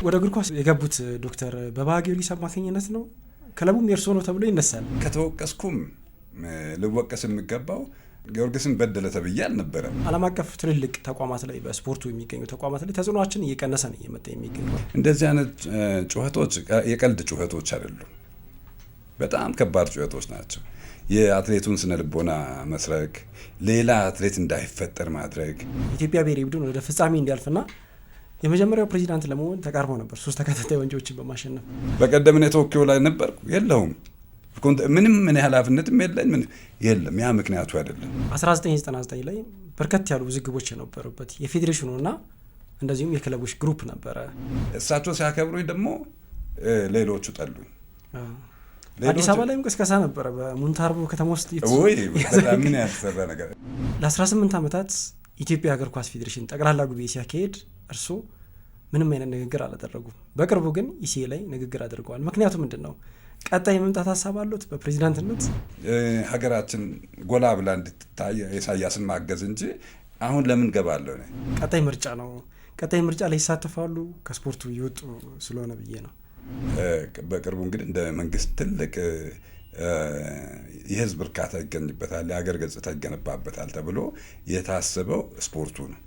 ወደ እግር ኳስ የገቡት ዶክተር በባጊዮርጊስ አማካኝነት ነው። ክለቡም የእርሶ ነው ተብሎ ይነሳል። ከተወቀስኩም ልወቀስ የሚገባው ጊዮርጊስን በደለ ተብዬ አልነበረም። ዓለም አቀፍ ትልልቅ ተቋማት ላይ በስፖርቱ የሚገኙ ተቋማት ላይ ተጽዕኖአችን እየቀነሰ ነው እየመጣ የሚገኘው። እንደዚህ አይነት ጩኸቶች የቀልድ ጩኸቶች አይደሉም። በጣም ከባድ ጩኸቶች ናቸው። የአትሌቱን ስነ ልቦና መስረክ፣ ሌላ አትሌት እንዳይፈጠር ማድረግ። ኢትዮጵያ ብሔራዊ ቡድን ወደ ፍጻሜ እንዲያልፍና የመጀመሪያው ፕሬዚዳንት ለመሆን ተቃርበው ነበር 3 ተከታታይ ዋንጫዎችን በማሸነፍ። በቀደም እኔ ቶኪዮ ላይ ነበርኩ። የለውም ምንም ምን ኃላፊነትም የለም። ያ ምክንያቱ አይደለም። 1999 ላይ በርከት ያሉ ውዝግቦች የነበሩበት የፌዴሬሽኑና እንደዚሁም የክለቦች ግሩፕ ነበረ። እሳቸው ሲያከብሩኝ ደግሞ ሌሎቹ ጠሉኝ። አዲስ አበባ ላይም ቅስቀሳ ነበረ በሙንታርቦ ከተማ ውስጥ። ምን ያልተሰራ ነገር። ለ18 ዓመታት ኢትዮጵያ እግር ኳስ ፌዴሬሽን ጠቅላላ ጉባኤ ሲያካሄድ እርሱ ምንም አይነት ንግግር አላደረጉም። በቅርቡ ግን ኢሲኤ ላይ ንግግር አድርገዋል። ምክንያቱ ምንድን ነው? ቀጣይ የመምጣት ሀሳብ አሉት በፕሬዚዳንትነት? ሀገራችን ጎላ ብላ እንድትታይ ኢሳያስን ማገዝ እንጂ አሁን ለምን ገባለሁ? ቀጣይ ምርጫ ነው። ቀጣይ ምርጫ ላይ ይሳተፋሉ? ከስፖርቱ ይወጡ ስለሆነ ብዬ ነው። በቅርቡ እንግዲህ እንደ መንግስት ትልቅ የህዝብ እርካታ ይገኝበታል፣ የሀገር ገጽታ ይገነባበታል ተብሎ የታሰበው ስፖርቱ ነው።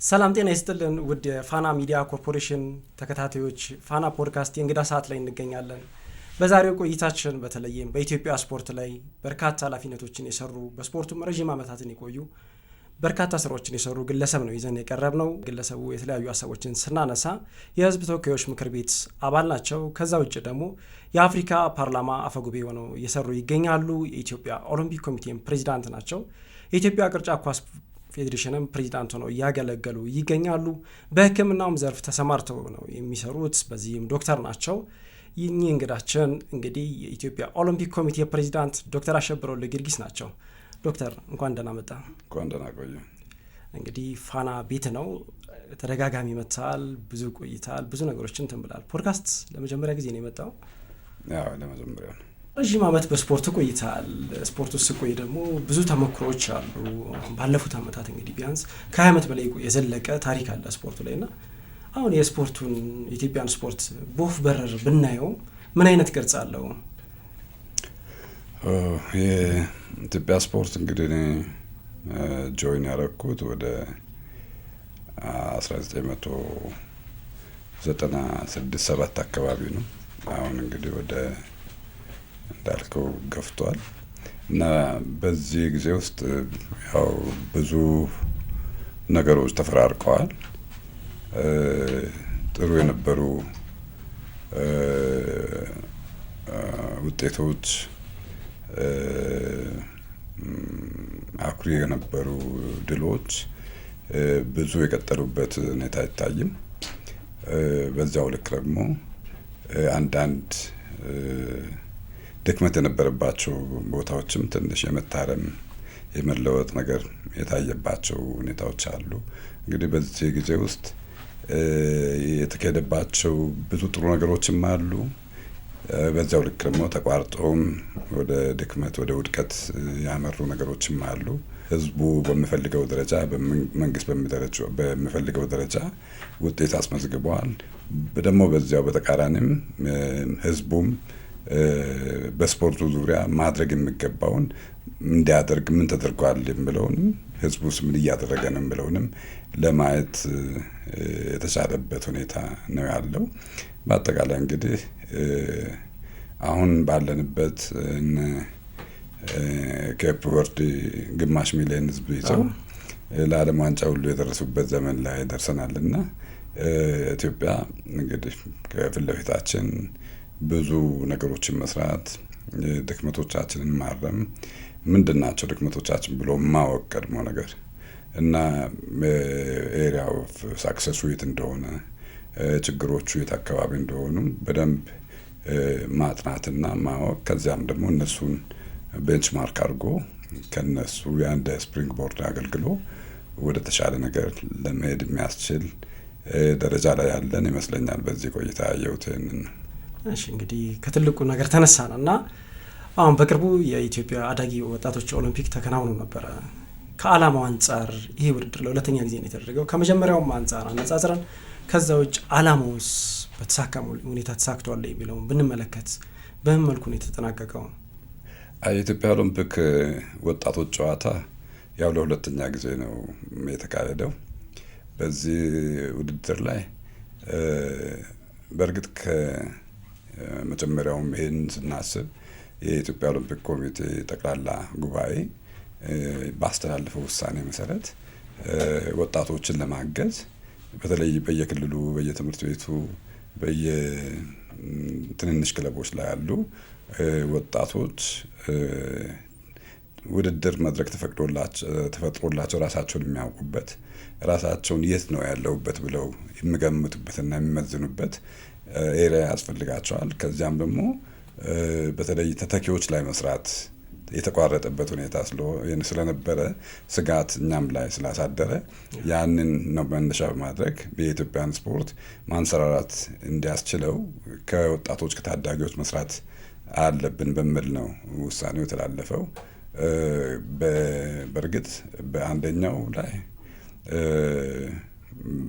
ሰላም ጤና ይስጥልን ውድ የፋና ሚዲያ ኮርፖሬሽን ተከታታዮች፣ ፋና ፖድካስት የእንግዳ ሰዓት ላይ እንገኛለን። በዛሬው ቆይታችን በተለይም በኢትዮጵያ ስፖርት ላይ በርካታ ኃላፊነቶችን የሰሩ በስፖርቱም ረዥም ዓመታትን የቆዩ በርካታ ስራዎችን የሰሩ ግለሰብ ነው ይዘን የቀረብ ነው። ግለሰቡ የተለያዩ ሀሳቦችን ስናነሳ የህዝብ ተወካዮች ምክር ቤት አባል ናቸው። ከዛ ውጭ ደግሞ የአፍሪካ ፓርላማ አፈጉባኤ ሆነው እየሰሩ ይገኛሉ። የኢትዮጵያ ኦሎምፒክ ኮሚቴም ፕሬዚዳንት ናቸው። የኢትዮጵያ ቅርጫት ኳስ ፌዴሬሽንም ፕሬዚዳንት ሆነው እያገለገሉ ይገኛሉ። በሕክምናውም ዘርፍ ተሰማርተው ነው የሚሰሩት። በዚህም ዶክተር ናቸው። ይህኚህ እንግዳችን እንግዲህ የኢትዮጵያ ኦሎምፒክ ኮሚቴ ፕሬዚዳንት ዶክተር አሸብር ወልደጊዮርጊስ ናቸው። ዶክተር እንኳን ደህና መጣ። እንኳን ደህና ቆየ። እንግዲህ ፋና ቤት ነው፣ ተደጋጋሚ መጥተሃል፣ ብዙ ቆይታል፣ ብዙ ነገሮችን ትንብላል። ፖድካስት ለመጀመሪያ ጊዜ ነው የመጣው? ያው ለመጀመሪያ ነው። ረዥም ዓመት በስፖርት ቆይታል። ስፖርት ውስጥ ቆይ ደግሞ ብዙ ተሞክሮች አሉ። ባለፉት ዓመታት እንግዲህ ቢያንስ ከ20 ዓመት በላይ የዘለቀ ታሪክ አለ ስፖርቱ ላይ እና አሁን የስፖርቱን የኢትዮጵያን ስፖርት በወፍ በረር ብናየው ምን አይነት ቅርጽ አለው? የኢትዮጵያ ስፖርት እንግዲህ ጆይን ያደረኩት ወደ 1996-97 አካባቢ ነው። አሁን እንግዲህ ወደ እንዳልከው ገፍቷል እና በዚህ ጊዜ ውስጥ ያው ብዙ ነገሮች ተፈራርቀዋል። ጥሩ የነበሩ ውጤቶች፣ አኩሪ የነበሩ ድሎች ብዙ የቀጠሉበት ሁኔታ አይታይም። በዚያው ልክ ደግሞ አንዳንድ ድክመት የነበረባቸው ቦታዎችም ትንሽ የመታረም የመለወጥ ነገር የታየባቸው ሁኔታዎች አሉ። እንግዲህ በዚህ ጊዜ ውስጥ የተካሄደባቸው ብዙ ጥሩ ነገሮችም አሉ። በዚያው ልክ ደግሞ ተቋርጠውም ወደ ድክመት ወደ ውድቀት ያመሩ ነገሮችም አሉ። ህዝቡ በሚፈልገው ደረጃ፣ መንግስት በሚፈልገው ደረጃ ውጤት አስመዝግበዋል። ደግሞ በዚያው በተቃራኒም ህዝቡም በስፖርቱ ዙሪያ ማድረግ የሚገባውን እንዲያደርግ ምን ተደርጓል የሚለውንም ህዝቡስ ምን እያደረገ ነው የሚለውንም ለማየት የተቻለበት ሁኔታ ነው ያለው። በአጠቃላይ እንግዲህ አሁን ባለንበት ኬፕ ቨርዲ ግማሽ ሚሊዮን ህዝብ ይዘው ለዓለም ዋንጫ ሁሉ የደረሱበት ዘመን ላይ ደርሰናል እና ኢትዮጵያ እንግዲህ ከፊት ለፊታችን ብዙ ነገሮችን መስራት፣ ድክመቶቻችንን ማረም፣ ምንድን ናቸው ድክመቶቻችን ብሎ ማወቅ ቀድሞ ነገር እና ኤሪያ ኦፍ ሳክሰሱ የት እንደሆነ፣ ችግሮቹ የት አካባቢ እንደሆኑ በደንብ ማጥናትና ማወቅ፣ ከዚያም ደግሞ እነሱን ቤንችማርክ አድርጎ ከነሱ የአንድ ስፕሪንግ ቦርድ አገልግሎ ወደ ተሻለ ነገር ለመሄድ የሚያስችል ደረጃ ላይ ያለን ይመስለኛል። በዚህ ቆይታ ያየሁት ይህንን ነው። እሺ እንግዲህ ከትልቁ ነገር ተነሳን እና አሁን በቅርቡ የኢትዮጵያ አዳጊ ወጣቶች ኦሎምፒክ ተከናውኖ ነበረ። ከዓላማው አንጻር ይሄ ውድድር ለሁለተኛ ጊዜ ነው የተደረገው። ከመጀመሪያውም አንጻር አነጻጽረን ከዛ ውጭ ዓላማውስ በተሳካ ሁኔታ ተሳክቷል የሚለውን ብንመለከት በምን መልኩ ነው የተጠናቀቀው? የኢትዮጵያ ኦሎምፒክ ወጣቶች ጨዋታ ያው ለሁለተኛ ጊዜ ነው የተካሄደው። በዚህ ውድድር ላይ በእርግጥ ከመጀመሪያውም ይሄን ስናስብ የኢትዮጵያ ኦሎምፒክ ኮሚቴ ጠቅላላ ጉባኤ ባስተላለፈው ውሳኔ መሰረት ወጣቶችን ለማገዝ በተለይ በየክልሉ በየትምህርት ቤቱ በየትንንሽ ክለቦች ላይ ያሉ ወጣቶች ውድድር መድረክ ተፈጥሮላቸው ራሳቸውን የሚያውቁበት ራሳቸውን የት ነው ያለሁበት ብለው የሚገምቱበትና የሚመዝኑበት ኤሪያ ያስፈልጋቸዋል። ከዚያም ደግሞ በተለይ ተተኪዎች ላይ መስራት የተቋረጠበት ሁኔታ ስለነበረ ስጋት እኛም ላይ ስላሳደረ ያንን ነው መነሻ በማድረግ የኢትዮጵያን ስፖርት ማንሰራራት እንዲያስችለው ከወጣቶች ከታዳጊዎች መስራት አለብን በሚል ነው ውሳኔው የተላለፈው። በእርግጥ በአንደኛው ላይ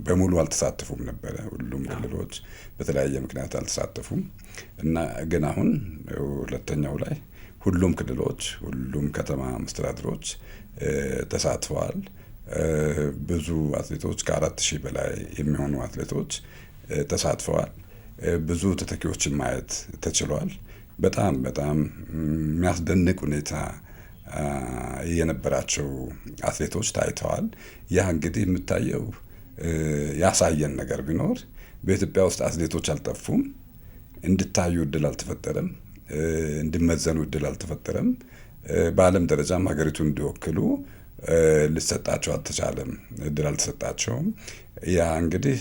በሙሉ አልተሳተፉም ነበረ። ሁሉም ክልሎች በተለያየ ምክንያት አልተሳተፉም እና ግን አሁን ሁለተኛው ላይ ሁሉም ክልሎች ሁሉም ከተማ መስተዳድሮች ተሳትፈዋል። ብዙ አትሌቶች ከ4000 በላይ የሚሆኑ አትሌቶች ተሳትፈዋል። ብዙ ተተኪዎችን ማየት ተችሏል። በጣም የሚያስደንቅ ሁኔታ የነበራቸው አትሌቶች ታይተዋል። ያ እንግዲህ የምታየው ያሳየን ነገር ቢኖር በኢትዮጵያ ውስጥ አትሌቶች አልጠፉም፣ እንድታዩ እድል አልተፈጠረም፣ እንዲመዘኑ እድል አልተፈጠረም። በዓለም ደረጃም ሀገሪቱን እንዲወክሉ ሊሰጣቸው አልተቻለም፣ እድል አልተሰጣቸውም። ያ እንግዲህ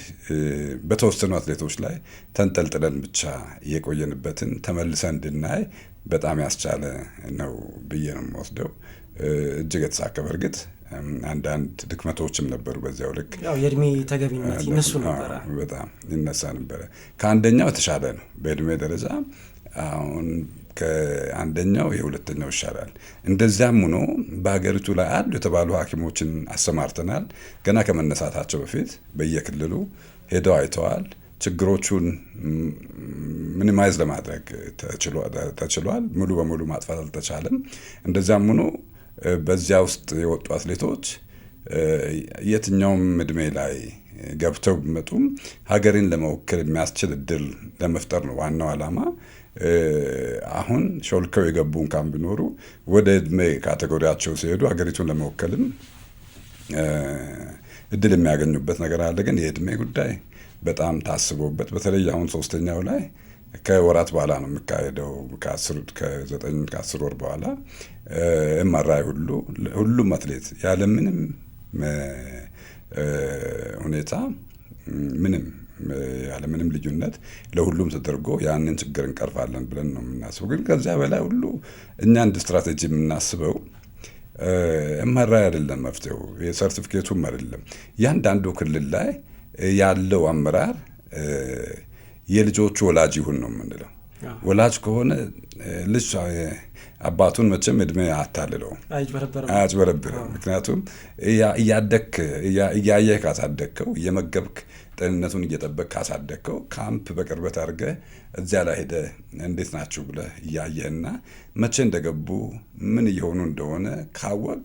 በተወሰኑ አትሌቶች ላይ ተንጠልጥለን ብቻ የቆየንበትን ተመልሰን እንድናይ በጣም ያስቻለ ነው ብዬ ነው የምወስደው። እጅግ የተሳካ በእርግጥ አንዳንድ ድክመቶችም ነበሩ። በዚያው ልክ ያው የእድሜ ተገቢነት ይነሱ ነበረ፣ በጣም ይነሳ ነበረ። ከአንደኛው የተሻለ ነው በእድሜ ደረጃ። አሁን ከአንደኛው የሁለተኛው ይሻላል። እንደዚያም ሆኖ በሀገሪቱ ላይ አሉ የተባሉ ሐኪሞችን አሰማርተናል። ገና ከመነሳታቸው በፊት በየክልሉ ሄደው አይተዋል። ችግሮቹን ሚኒማይዝ ለማድረግ ተችሏል። ሙሉ በሙሉ ማጥፋት አልተቻለም። እንደዚያም ሆኖ በዚያ ውስጥ የወጡ አትሌቶች የትኛውም እድሜ ላይ ገብተው ቢመጡም ሀገርን ለመወከል የሚያስችል እድል ለመፍጠር ነው ዋናው ዓላማ። አሁን ሾልከው የገቡ እንኳን ቢኖሩ ወደ እድሜ ካቴጎሪያቸው ሲሄዱ ሀገሪቱን ለመወከልም እድል የሚያገኙበት ነገር አለ። ግን የእድሜ ጉዳይ በጣም ታስቦበት በተለይ አሁን ሶስተኛው ላይ ከወራት በኋላ ነው የሚካሄደው። ከ9-10 ወር በኋላ ኤምአርአይ ሁሉም አትሌት ያለምንም ሁኔታ ያለምንም ልዩነት ለሁሉም ተደርጎ ያንን ችግር እንቀርፋለን ብለን ነው የምናስበው። ግን ከዚያ በላይ ሁሉ እኛ እንደ ስትራቴጂ የምናስበው ኤምአርአይ አይደለም መፍትሄው፣ የሰርቲፊኬቱም አይደለም። እያንዳንዱ ክልል ላይ ያለው አመራር የልጆቹ ወላጅ ይሁን ነው የምንለው። ወላጅ ከሆነ ልጅ አባቱን መቼም እድሜ አታልለውም፣ አያጭበረብርም። ምክንያቱም እያየህ ካሳደግከው፣ እየመገብክ ጤንነቱን እየጠበቅ ካሳደግከው፣ ካምፕ በቅርበት አድርገህ እዚያ ላይ ሄደህ እንዴት ናችሁ ብለህ እያየህና መቼ እንደገቡ ምን እየሆኑ እንደሆነ ካወቅ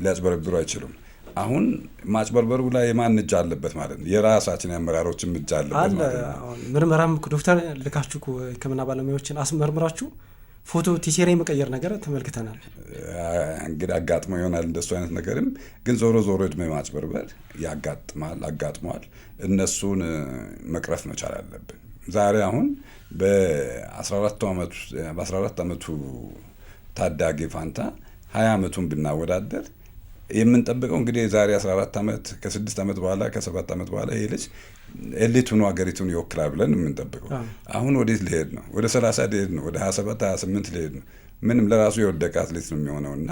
ሊያጭበረብሩ አይችሉም። አሁን ማጭበርበሩ ላይ የማን እጅ አለበት ማለት ነው? የራሳችን የአመራሮችም እጅ አለበት ማለት ነው። ምርመራም ዶክተር ልካችሁ ሕክምና ባለሙያዎችን አስመርምራችሁ ፎቶ ቲሴራ የመቀየር ነገር ተመልክተናል። እንግዲህ አጋጥሞ ይሆናል እንደሱ አይነት ነገርም። ግን ዞሮ እድሜ ማጭበርበር አጋጥሟል። እነሱን መቅረፍ መቻል አለብን። ዛሬ አሁን በ14 ዓመቱ ታዳጊ ፋንታ 20 ዓመቱን ብናወዳደር የምንጠብቀው እንግዲህ የዛሬ 14 ዓመት ከ6 ዓመት በኋላ ከ7 ዓመት በኋላ ይሄ ልጅ ኤሊት ሆኖ ሀገሪቱን ይወክላል ብለን የምንጠብቀው። አሁን ወዴት ሊሄድ ነው? ወደ 30 ሊሄድ ነው? ወደ 27 28 ሊሄድ ነው? ምንም ለራሱ የወደቀ አትሌት ነው የሚሆነው እና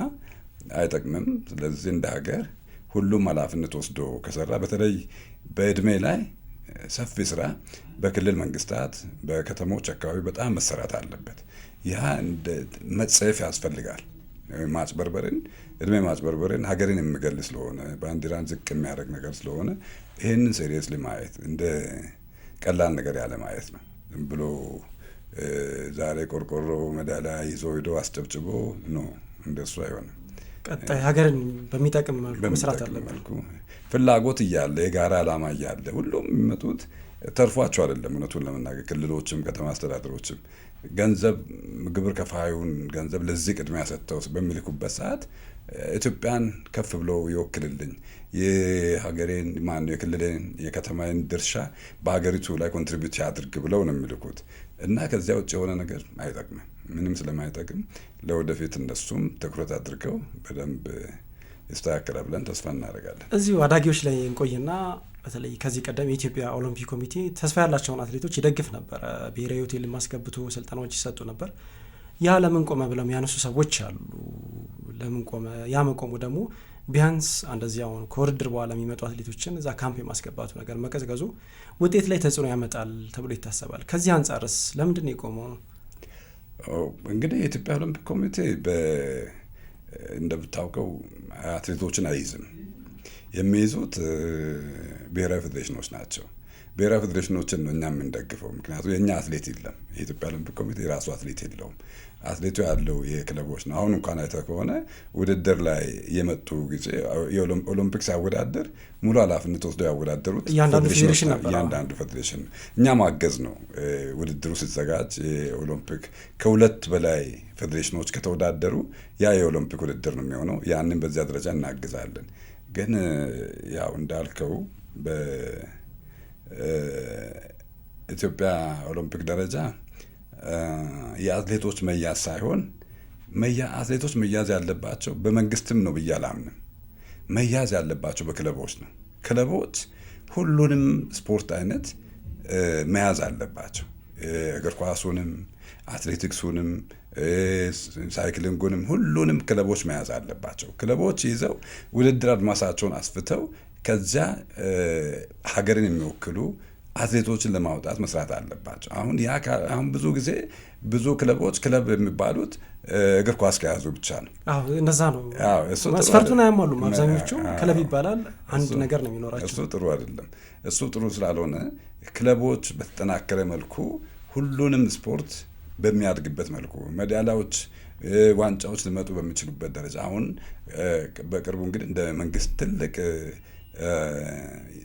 አይጠቅምም። ስለዚህ እንደ ሀገር ሁሉም ኃላፊነት ወስዶ ከሰራ በተለይ በእድሜ ላይ ሰፊ ስራ በክልል መንግስታት፣ በከተሞች አካባቢ በጣም መሰራት አለበት። ያ መጸየፍ ያስፈልጋል። እድሜ ማጭበርበርን ሀገርን የሚገል ስለሆነ ባንዲራን ዝቅ የሚያደርግ ነገር ስለሆነ ይህንን ሴሪየስሊ ማየት እንደ ቀላል ነገር ያለ ማየት ነው። ዝም ብሎ ዛሬ ቆርቆሮ ሜዳሊያ ይዞ ሄዶ አስጨብጭቦ ነው፣ እንደሱ አይሆንም። ቀጣይ ሀገርን በሚጠቅም መልኩ መስራት አለበት። ፍላጎት እያለ የጋራ ዓላማ እያለ ሁሉም የሚመጡት ተርፏቸው አይደለም። እውነቱን ለመናገር ክልሎችም ከተማ አስተዳደሮችም ገንዘብ ግብር ከፋዩን ገንዘብ ለዚህ ቅድሚያ ሰጥተው በሚልኩበት ሰዓት ኢትዮጵያን ከፍ ብለው ይወክልልኝ የሀገሬን ማነው የክልሌን የከተማዬን ድርሻ በሀገሪቱ ላይ ኮንትሪቢዩት ያድርግ ብለው ነው የሚልኩት እና ከዚያ ውጭ የሆነ ነገር አይጠቅምም። ምንም ስለማይጠቅም ለወደፊት እነሱም ትኩረት አድርገው በደንብ ይስተካከላል ብለን ተስፋ እናደርጋለን። እዚሁ አዳጊዎች ላይ እንቆይና በተለይ ከዚህ ቀደም የኢትዮጵያ ኦሎምፒክ ኮሚቴ ተስፋ ያላቸውን አትሌቶች ይደግፍ ነበር። ብሔራዊ ሆቴል ማስገብቶ ስልጠናዎች ይሰጡ ነበር። ያ ለምን ቆመ ብለው የሚያነሱ ሰዎች አሉ። ለምን ቆመ? ያ መቆሙ ደግሞ ቢያንስ እንደዚህ አሁን ከውድድር በኋላ የሚመጡ አትሌቶችን እዛ ካምፕ የማስገባቱ ነገር መቀዝቀዙ ውጤት ላይ ተጽዕኖ ያመጣል ተብሎ ይታሰባል። ከዚህ አንጻርስ ለምንድን ነው የቆመው? እንግዲህ የኢትዮጵያ ኦሎምፒክ ኮሚቴ እንደምታውቀው አትሌቶችን አይይዝም። የሚይዙት ብሔራዊ ፌዴሬሽኖች ናቸው። ብሔራዊ ፌዴሬሽኖችን ነው እኛ የምንደግፈው። ምክንያቱም የእኛ አትሌት የለም። የኢትዮጵያ ኦሎምፒክ ኮሚቴ የራሱ አትሌት የለውም። አትሌቱ ያለው የክለቦች ነው። አሁን እንኳን አይተህ ከሆነ ውድድር ላይ የመጡ ጊዜ ኦሎምፒክ ሲያወዳደር ሙሉ ኃላፊነት ወስደው ያወዳደሩት እያንዳንዱ ፌዴሬሽን ነው። እኛ ማገዝ ነው። ውድድሩ ሲዘጋጅ የኦሎምፒክ ከሁለት በላይ ፌዴሬሽኖች ከተወዳደሩ ያ የኦሎምፒክ ውድድር ነው የሚሆነው። ያንን በዚያ ደረጃ እናግዛለን። ግን ያው እንዳልከው በኢትዮጵያ ኦሎምፒክ ደረጃ የአትሌቶች መያዝ ሳይሆን አትሌቶች መያዝ ያለባቸው በመንግስትም ነው ብዬ አላምንም። መያዝ ያለባቸው በክለቦች ነው። ክለቦች ሁሉንም ስፖርት አይነት መያዝ አለባቸው። እግር ኳሱንም፣ አትሌቲክሱንም፣ ሳይክሊንጉንም ሁሉንም ክለቦች መያዝ አለባቸው። ክለቦች ይዘው ውድድር አድማሳቸውን አስፍተው ከዚያ ሀገርን የሚወክሉ አትሌቶችን ለማውጣት መስራት አለባቸው። አሁን ብዙ ጊዜ ብዙ ክለቦች ክለብ የሚባሉት እግር ኳስ ከያዙ ብቻ ነው። እንደዛ ነው። መስፈርቱን አያሟሉም አብዛኞቹ። ክለብ ይባላል አንድ ነገር ነው የሚኖራቸው። እሱ ጥሩ አይደለም። እሱ ጥሩ ስላልሆነ ክለቦች በተጠናከረ መልኩ ሁሉንም ስፖርት በሚያድግበት መልኩ ሜዳሊያዎች፣ ዋንጫዎች ሊመጡ በሚችሉበት ደረጃ አሁን በቅርቡ እንግዲህ እንደ መንግስት ትልቅ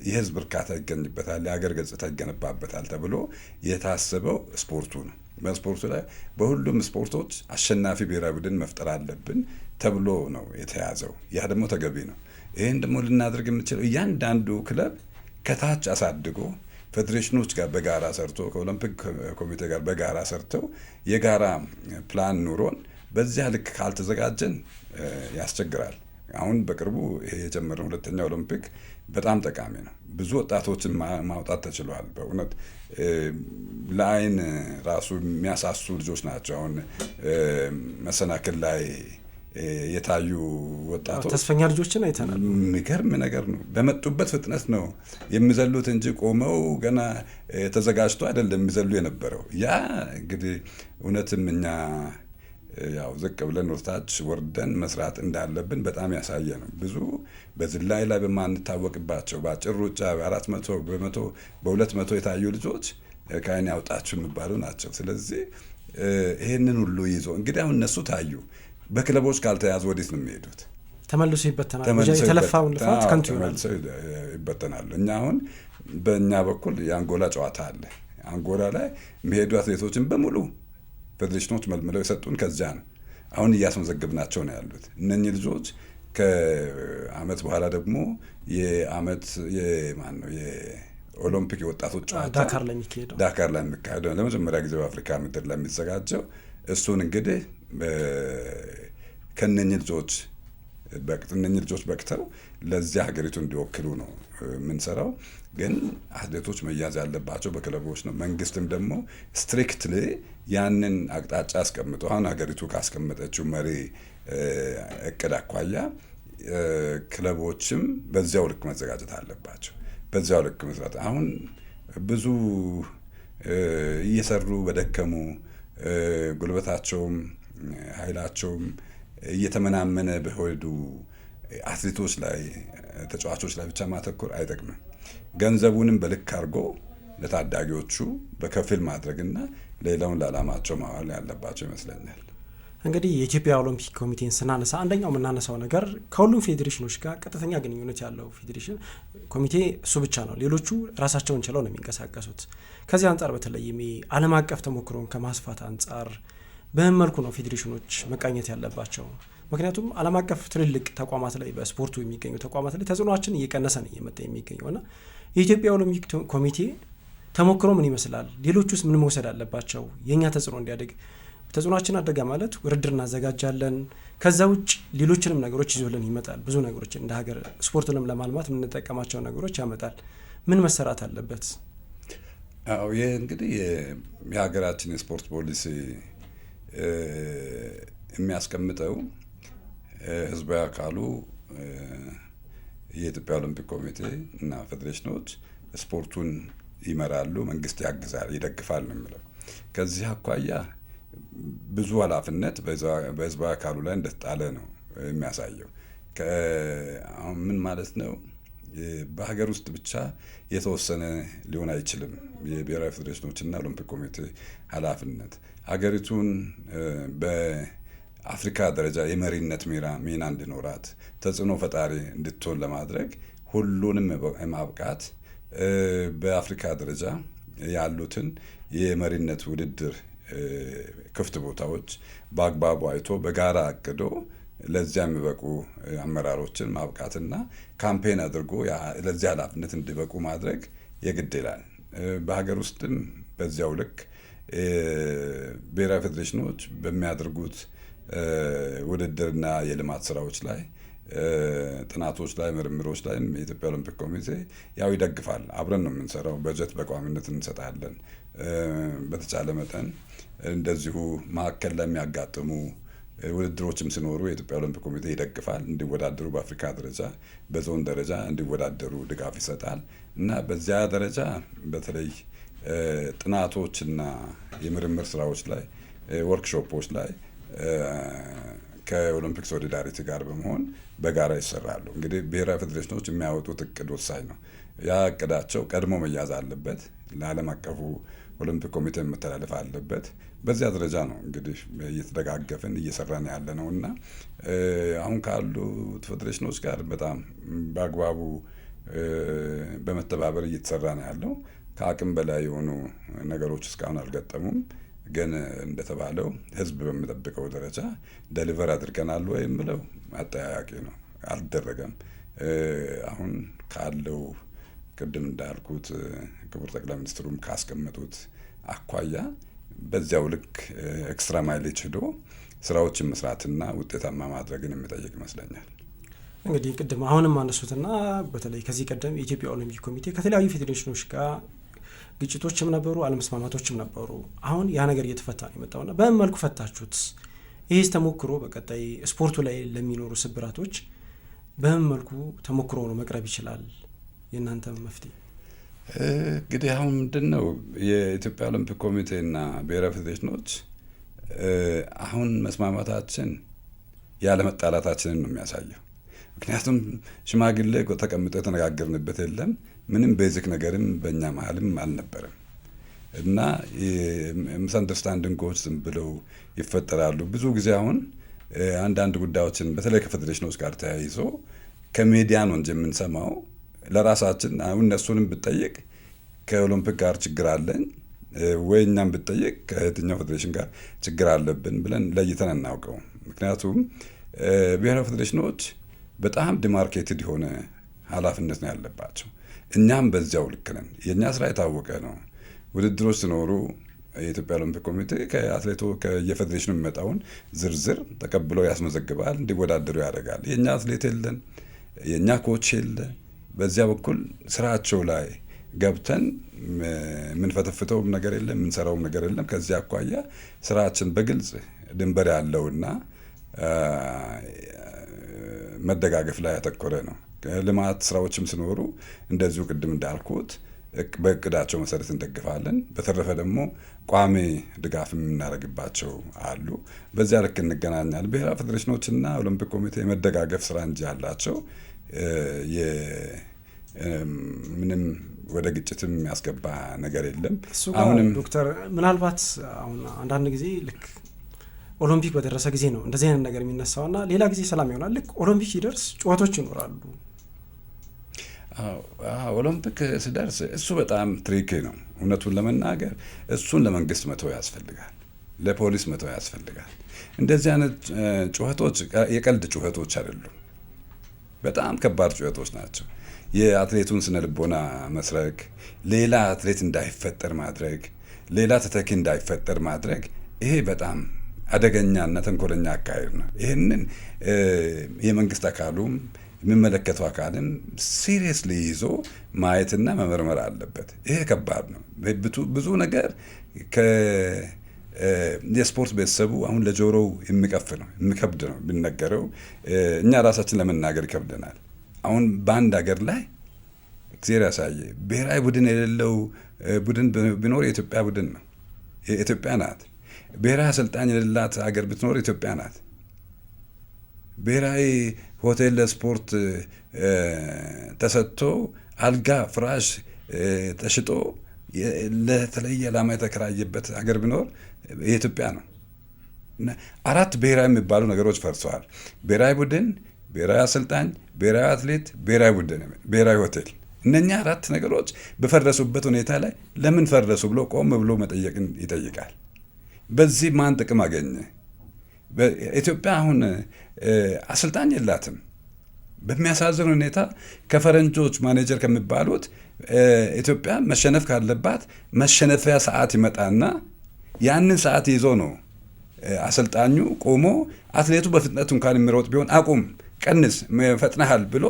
የህዝብ እርካታ ይገኝበታል፣ የሀገር ገጽታ ይገነባበታል ተብሎ የታሰበው ስፖርቱ ነው። በስፖርቱ ላይ በሁሉም ስፖርቶች አሸናፊ ብሔራዊ ቡድን መፍጠር አለብን ተብሎ ነው የተያዘው። ያ ደግሞ ተገቢ ነው። ይህን ደግሞ ልናደርግ የምንችለው እያንዳንዱ ክለብ ከታች አሳድጎ ፌዴሬሽኖች ጋር በጋራ ሰርቶ ከኦሎምፒክ ኮሚቴ ጋር በጋራ ሰርተው የጋራ ፕላን ኑሮን በዚያ ልክ ካልተዘጋጀን ያስቸግራል። አሁን በቅርቡ ይሄ የጀመረው ሁለተኛ ኦሎምፒክ በጣም ጠቃሚ ነው። ብዙ ወጣቶችን ማውጣት ተችሏል። በእውነት ለአይን ራሱ የሚያሳሱ ልጆች ናቸው። አሁን መሰናክል ላይ የታዩ ወጣቶች ተስፈኛ ልጆችን አይተናል። የሚገርም ነገር ነው። በመጡበት ፍጥነት ነው የሚዘሉት እንጂ ቆመው ገና ተዘጋጅቶ አይደለም የሚዘሉ የነበረው። ያ እንግዲህ እውነትም እኛ ያው ዝቅ ብለን ወርታች ወርደን መስራት እንዳለብን በጣም ያሳየ ነው። ብዙ በዝላይ ላይ በማንታወቅባቸው በአጭር ሩጫ በ400 በ100 በ200 የታዩ ልጆች ከአይን ያውጣችሁ የሚባሉ ናቸው። ስለዚህ ይህንን ሁሉ ይዞ እንግዲህ አሁን እነሱ ታዩ። በክለቦች ካልተያዙ ወዴት ነው የሚሄዱት? ተመልሶ ይበተናል። የተለፋውን ልፋት ከንቱ ይበተናሉ። እኛ አሁን በእኛ በኩል የአንጎላ ጨዋታ አለ። አንጎላ ላይ የሚሄዱ አትሌቶችን በሙሉ ፌዴሬሽኖች መልምለው የሰጡን ከዚያ ነው። አሁን እያስመዘገብናቸው ነው ያሉት እነኚህ ልጆች። ከአመት በኋላ ደግሞ የኦሎምፒክ የወጣቶች ጨዋታ ዳካር ላይ የሚካሄደው ለመጀመሪያ ጊዜ በአፍሪካ ምድር ላይ የሚዘጋጀው እሱን እንግዲህ ከእነኚህ ልጆች በቅተው ለዚያ ሀገሪቱ እንዲወክሉ ነው የምንሰራው። ግን አትሌቶች መያዝ ያለባቸው በክለቦች ነው። መንግስትም ደግሞ ስትሪክትሊ ያንን አቅጣጫ አስቀምጦ አሁን ሀገሪቱ ካስቀመጠችው መሪ እቅድ አኳያ ክለቦችም በዚያው ልክ መዘጋጀት አለባቸው። በዚያው ልክ መስራት አሁን ብዙ እየሰሩ በደከሙ ጉልበታቸውም ኃይላቸውም እየተመናመነ በሄዱ አትሌቶች ላይ ተጫዋቾች ላይ ብቻ ማተኮር አይጠቅምም። ገንዘቡንም በልክ አድርጎ ለታዳጊዎቹ በከፊል ማድረግና ሌላውን ለዓላማቸው ማዋል ያለባቸው ይመስለኛል። እንግዲህ የኢትዮጵያ ኦሎምፒክ ኮሚቴን ስናነሳ አንደኛው የምናነሳው ነገር ከሁሉም ፌዴሬሽኖች ጋር ቀጥተኛ ግንኙነት ያለው ፌዴሬሽን ኮሚቴ እሱ ብቻ ነው። ሌሎቹ ራሳቸውን ችለው ነው የሚንቀሳቀሱት። ከዚህ አንጻር በተለይም ዓለም አቀፍ ተሞክሮን ከማስፋት አንጻር በምን መልኩ ነው ፌዴሬሽኖች መቃኘት ያለባቸው? ምክንያቱም ዓለም አቀፍ ትልልቅ ተቋማት ላይ በስፖርቱ የሚገኙ ተቋማት ላይ ተጽዕኖችን እየቀነሰ ነው እየመጣ የሚገኘው እና የኢትዮጵያ ኦሎምፒክ ኮሚቴ ተሞክሮ ምን ይመስላል? ሌሎች ውስጥ ምን መውሰድ አለባቸው? የእኛ ተጽዕኖ እንዲያድግ ተጽዕኖችን አደጋ ማለት ውድድር እናዘጋጃለን። ከዛ ውጭ ሌሎችንም ነገሮች ይዞልን ይመጣል። ብዙ ነገሮች እንደ ሀገር ስፖርቱንም ለማልማት የምንጠቀማቸው ነገሮች ያመጣል። ምን መሰራት አለበት? አዎ ይህ እንግዲህ የሀገራችን የስፖርት ፖሊሲ የሚያስቀምጠው ህዝባዊ አካሉ የኢትዮጵያ ኦሎምፒክ ኮሚቴ እና ፌዴሬሽኖች ስፖርቱን ይመራሉ፣ መንግስት ያግዛል፣ ይደግፋል ነው የሚለው። ከዚህ አኳያ ብዙ ኃላፊነት በህዝባዊ አካሉ ላይ እንደተጣለ ነው የሚያሳየው። አሁን ምን ማለት ነው? በሀገር ውስጥ ብቻ የተወሰነ ሊሆን አይችልም። የብሔራዊ ፌዴሬሽኖችና ኦሎምፒክ ኮሚቴ ኃላፊነት ሀገሪቱን በአፍሪካ ደረጃ የመሪነት ሚና እንዲኖራት ተጽዕኖ ፈጣሪ እንድትሆን ለማድረግ ሁሉንም የማብቃት በአፍሪካ ደረጃ ያሉትን የመሪነት ውድድር ክፍት ቦታዎች በአግባቡ አይቶ በጋራ አቅዶ ለዚያ የሚበቁ አመራሮችን ማብቃትና ካምፔን አድርጎ ለዚያ ኃላፊነት እንዲበቁ ማድረግ የግድ ይላል። በሀገር ውስጥም በዚያው ልክ ብሔራዊ ፌዴሬሽኖች በሚያደርጉት ውድድርና የልማት ስራዎች ላይ ጥናቶች ላይ ምርምሮች ላይ የኢትዮጵያ ኦሎምፒክ ኮሚቴ ያው ይደግፋል። አብረን ነው የምንሰራው። በጀት በቋሚነት እንሰጣለን። በተቻለ መጠን እንደዚሁ ማዕከል ላይ የሚያጋጥሙ ውድድሮችም ሲኖሩ የኢትዮጵያ ኦሎምፒክ ኮሚቴ ይደግፋል። እንዲወዳደሩ በአፍሪካ ደረጃ በዞን ደረጃ እንዲወዳደሩ ድጋፍ ይሰጣል እና በዚያ ደረጃ በተለይ ጥናቶችና የምርምር ስራዎች ላይ ወርክሾፖች ላይ ከኦሎምፒክ ሶሊዳሪቲ ጋር በመሆን በጋራ ይሰራሉ። እንግዲህ ብሔራዊ ፌዴሬሽኖች የሚያወጡት እቅድ ወሳኝ ነው። ያ እቅዳቸው ቀድሞ መያዝ አለበት፣ ለዓለም አቀፉ ኦሎምፒክ ኮሚቴ መተላለፍ አለበት። በዚያ ደረጃ ነው እንግዲህ እየተደጋገፍን እየሰራን ያለ ነው እና አሁን ካሉት ፌዴሬሽኖች ጋር በጣም በአግባቡ በመተባበር እየተሰራ ነው ያለው። ከአቅም በላይ የሆኑ ነገሮች እስካሁን አልገጠሙም። ግን እንደተባለው ህዝብ በሚጠብቀው ደረጃ ደሊቨር አድርገናል ወይ የምለው አጠያያቂ ነው። አልደረገም። አሁን ካለው ቅድም እንዳልኩት ክቡር ጠቅላይ ሚኒስትሩም ካስቀመጡት አኳያ በዚያው ልክ ኤክስትራ ማይሌጅ ሄዶ ስራዎችን መስራትና ውጤታማ ማድረግን የሚጠይቅ ይመስለኛል። እንግዲህ ቅድም አሁንም አነሱትና በተለይ ከዚህ ቀደም የኢትዮጵያ ኦሎምፒክ ኮሚቴ ከተለያዩ ፌዴሬሽኖች ጋር ግጭቶችም ነበሩ፣ አለመስማማቶችም ነበሩ። አሁን ያ ነገር እየተፈታ ነው የመጣውና በምን መልኩ ፈታችሁት? ይህስ ተሞክሮ በቀጣይ ስፖርቱ ላይ ለሚኖሩ ስብራቶች በምን መልኩ ተሞክሮ ነው መቅረብ ይችላል? የእናንተ መፍትሄ እንግዲህ አሁን ምንድን ነው የኢትዮጵያ ኦሎምፒክ ኮሚቴና ብሔራዊ ፌዴሬሽኖች አሁን መስማማታችን ያለመጣላታችንን ነው የሚያሳየው። ምክንያቱም ሽማግሌ ተቀምጦ የተነጋገርንበት የለም። ምንም ቤዚክ ነገርም በእኛ መሀልም አልነበረም እና ምስ አንደርስታንዲንጎች ዝም ብለው ይፈጠራሉ። ብዙ ጊዜ አሁን አንዳንድ ጉዳዮችን በተለይ ከፌዴሬሽኖች ጋር ተያይዞ ከሚዲያ ነው እንጂ የምንሰማው ለራሳችን አሁን እነሱንም ብጠይቅ ከኦሎምፒክ ጋር ችግር አለኝ ወይ እኛም ብጠይቅ ከየትኛው ፌዴሬሽን ጋር ችግር አለብን ብለን ለይተን አናውቀው። ምክንያቱም ብሔራዊ ፌዴሬሽኖች በጣም ዲማርኬትድ የሆነ ኃላፊነት ነው ያለባቸው። እኛም በዚያው ልክ ነን። የእኛ ስራ የታወቀ ነው። ውድድሮች ሲኖሩ የኢትዮጵያ ኦሎምፒክ ኮሚቴ ከአትሌቶ ከየፌዴሬሽኑ የሚመጣውን ዝርዝር ተቀብሎ ያስመዘግባል፣ እንዲወዳደሩ ያደርጋል። የእኛ አትሌት የለን፣ የእኛ ኮች የለ። በዚያ በኩል ስራቸው ላይ ገብተን የምንፈተፍተውም ነገር የለም፣ የምንሰራውም ነገር የለም። ከዚያ አኳያ ስራችን በግልጽ ድንበር ያለውና መደጋገፍ ላይ ያተኮረ ነው። ልማት ስራዎችም ሲኖሩ እንደዚሁ ቅድም እንዳልኩት በእቅዳቸው መሰረት እንደግፋለን። በተረፈ ደግሞ ቋሚ ድጋፍ የምናደርግባቸው አሉ። በዚያ ልክ እንገናኛለን። ብሔራዊ ፌዴሬሽኖችና ኦሎምፒክ ኮሚቴ የመደጋገፍ ስራ እንጂ ያላቸው ምንም ወደ ግጭትም የሚያስገባ ነገር የለም። አሁንም ዶክተር ምናልባት አሁን አንዳንድ ጊዜ ልክ ኦሎምፒክ በደረሰ ጊዜ ነው እንደዚህ አይነት ነገር የሚነሳውና ሌላ ጊዜ ሰላም ይሆናል። ልክ ኦሎምፒክ ሲደርስ ጩኸቶች ይኖራሉ። ኦሎምፒክ ሲደርስ እሱ በጣም ትሪኪ ነው። እውነቱን ለመናገር እሱን ለመንግስት መተው ያስፈልጋል፣ ለፖሊስ መተው ያስፈልጋል። እንደዚህ አይነት ጩኸቶች የቀልድ ጩኸቶች አይደሉም፣ በጣም ከባድ ጩኸቶች ናቸው። የአትሌቱን ስነ ልቦና መስረክ፣ ሌላ አትሌት እንዳይፈጠር ማድረግ፣ ሌላ ተተኪ እንዳይፈጠር ማድረግ፣ ይሄ በጣም አደገኛና ተንኮለኛ አካሄድ ነው። ይህንን የመንግስት አካሉም የሚመለከተው አካልም ሲሪየስሊ ይዞ ማየትና መመርመር አለበት። ይሄ ከባድ ነው። ብዙ ነገር የስፖርት ቤተሰቡ አሁን ለጆሮው የሚቀፍ ነው፣ የሚከብድ ነው ቢነገረው። እኛ ራሳችን ለመናገር ይከብደናል። አሁን በአንድ ሀገር ላይ እግዚአብሔር ያሳየ ብሔራዊ ቡድን የሌለው ቡድን ቢኖር የኢትዮጵያ ቡድን ነው፣ ኢትዮጵያ ናት። ብሔራዊ አሰልጣኝ የሌላት ሀገር ብትኖር ኢትዮጵያ ናት። ብሔራዊ ሆቴል ለስፖርት ተሰጥቶ አልጋ ፍራሽ ተሽጦ ለተለየ ዓላማ የተከራየበት ሀገር ቢኖር የኢትዮጵያ ነው። 4 ብሔራዊ የሚባሉ ነገሮች ፈርሰዋል። ብሔራዊ ቡድን፣ ብሔራዊ አሰልጣኝ፣ ብሔራዊ አትሌት፣ ብሔራዊ ቡድን፣ ብሔራዊ ሆቴል። እነኛ 4 ነገሮች በፈረሱበት ሁኔታ ላይ ለምን ፈረሱ ብሎ ቆም ብሎ መጠየቅን ይጠይቃል። በዚህ ማን ጥቅም አገኘ? ኢትዮጵያ አሁን አሰልጣኝ የላትም። በሚያሳዝን ሁኔታ ከፈረንጆች ማኔጀር ከሚባሉት ኢትዮጵያ መሸነፍ ካለባት መሸነፊያ ሰዓት ይመጣና ያንን ሰዓት ይዞ ነው አሰልጣኙ ቆሞ አትሌቱ በፍጥነት እንኳን የሚሮጥ ቢሆን አቁም፣ ቀንስ፣ ፈጥነሃል ብሎ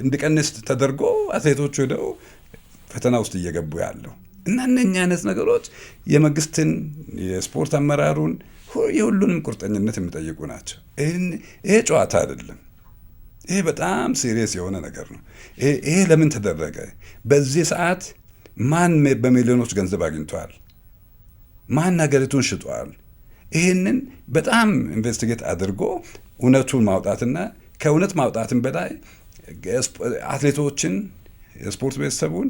እንዲቀንስ ተደርጎ አትሌቶቹ ሄደው ፈተና ውስጥ እየገቡ ያለው እና እነኛ አይነት ነገሮች የመንግስትን የስፖርት አመራሩን የሁሉንም ቁርጠኝነት የሚጠይቁ ናቸው። ይሄ ጨዋታ አይደለም። ይሄ በጣም ሲሪየስ የሆነ ነገር ነው። ይሄ ለምን ተደረገ? በዚህ ሰዓት ማን በሚሊዮኖች ገንዘብ አግኝቷል? ማን ሀገሪቱን ሽጧል? ይህንን በጣም ኢንቨስቲጌት አድርጎ እውነቱን ማውጣትና ከእውነት ማውጣትን በላይ አትሌቶችን የስፖርት ቤተሰቡን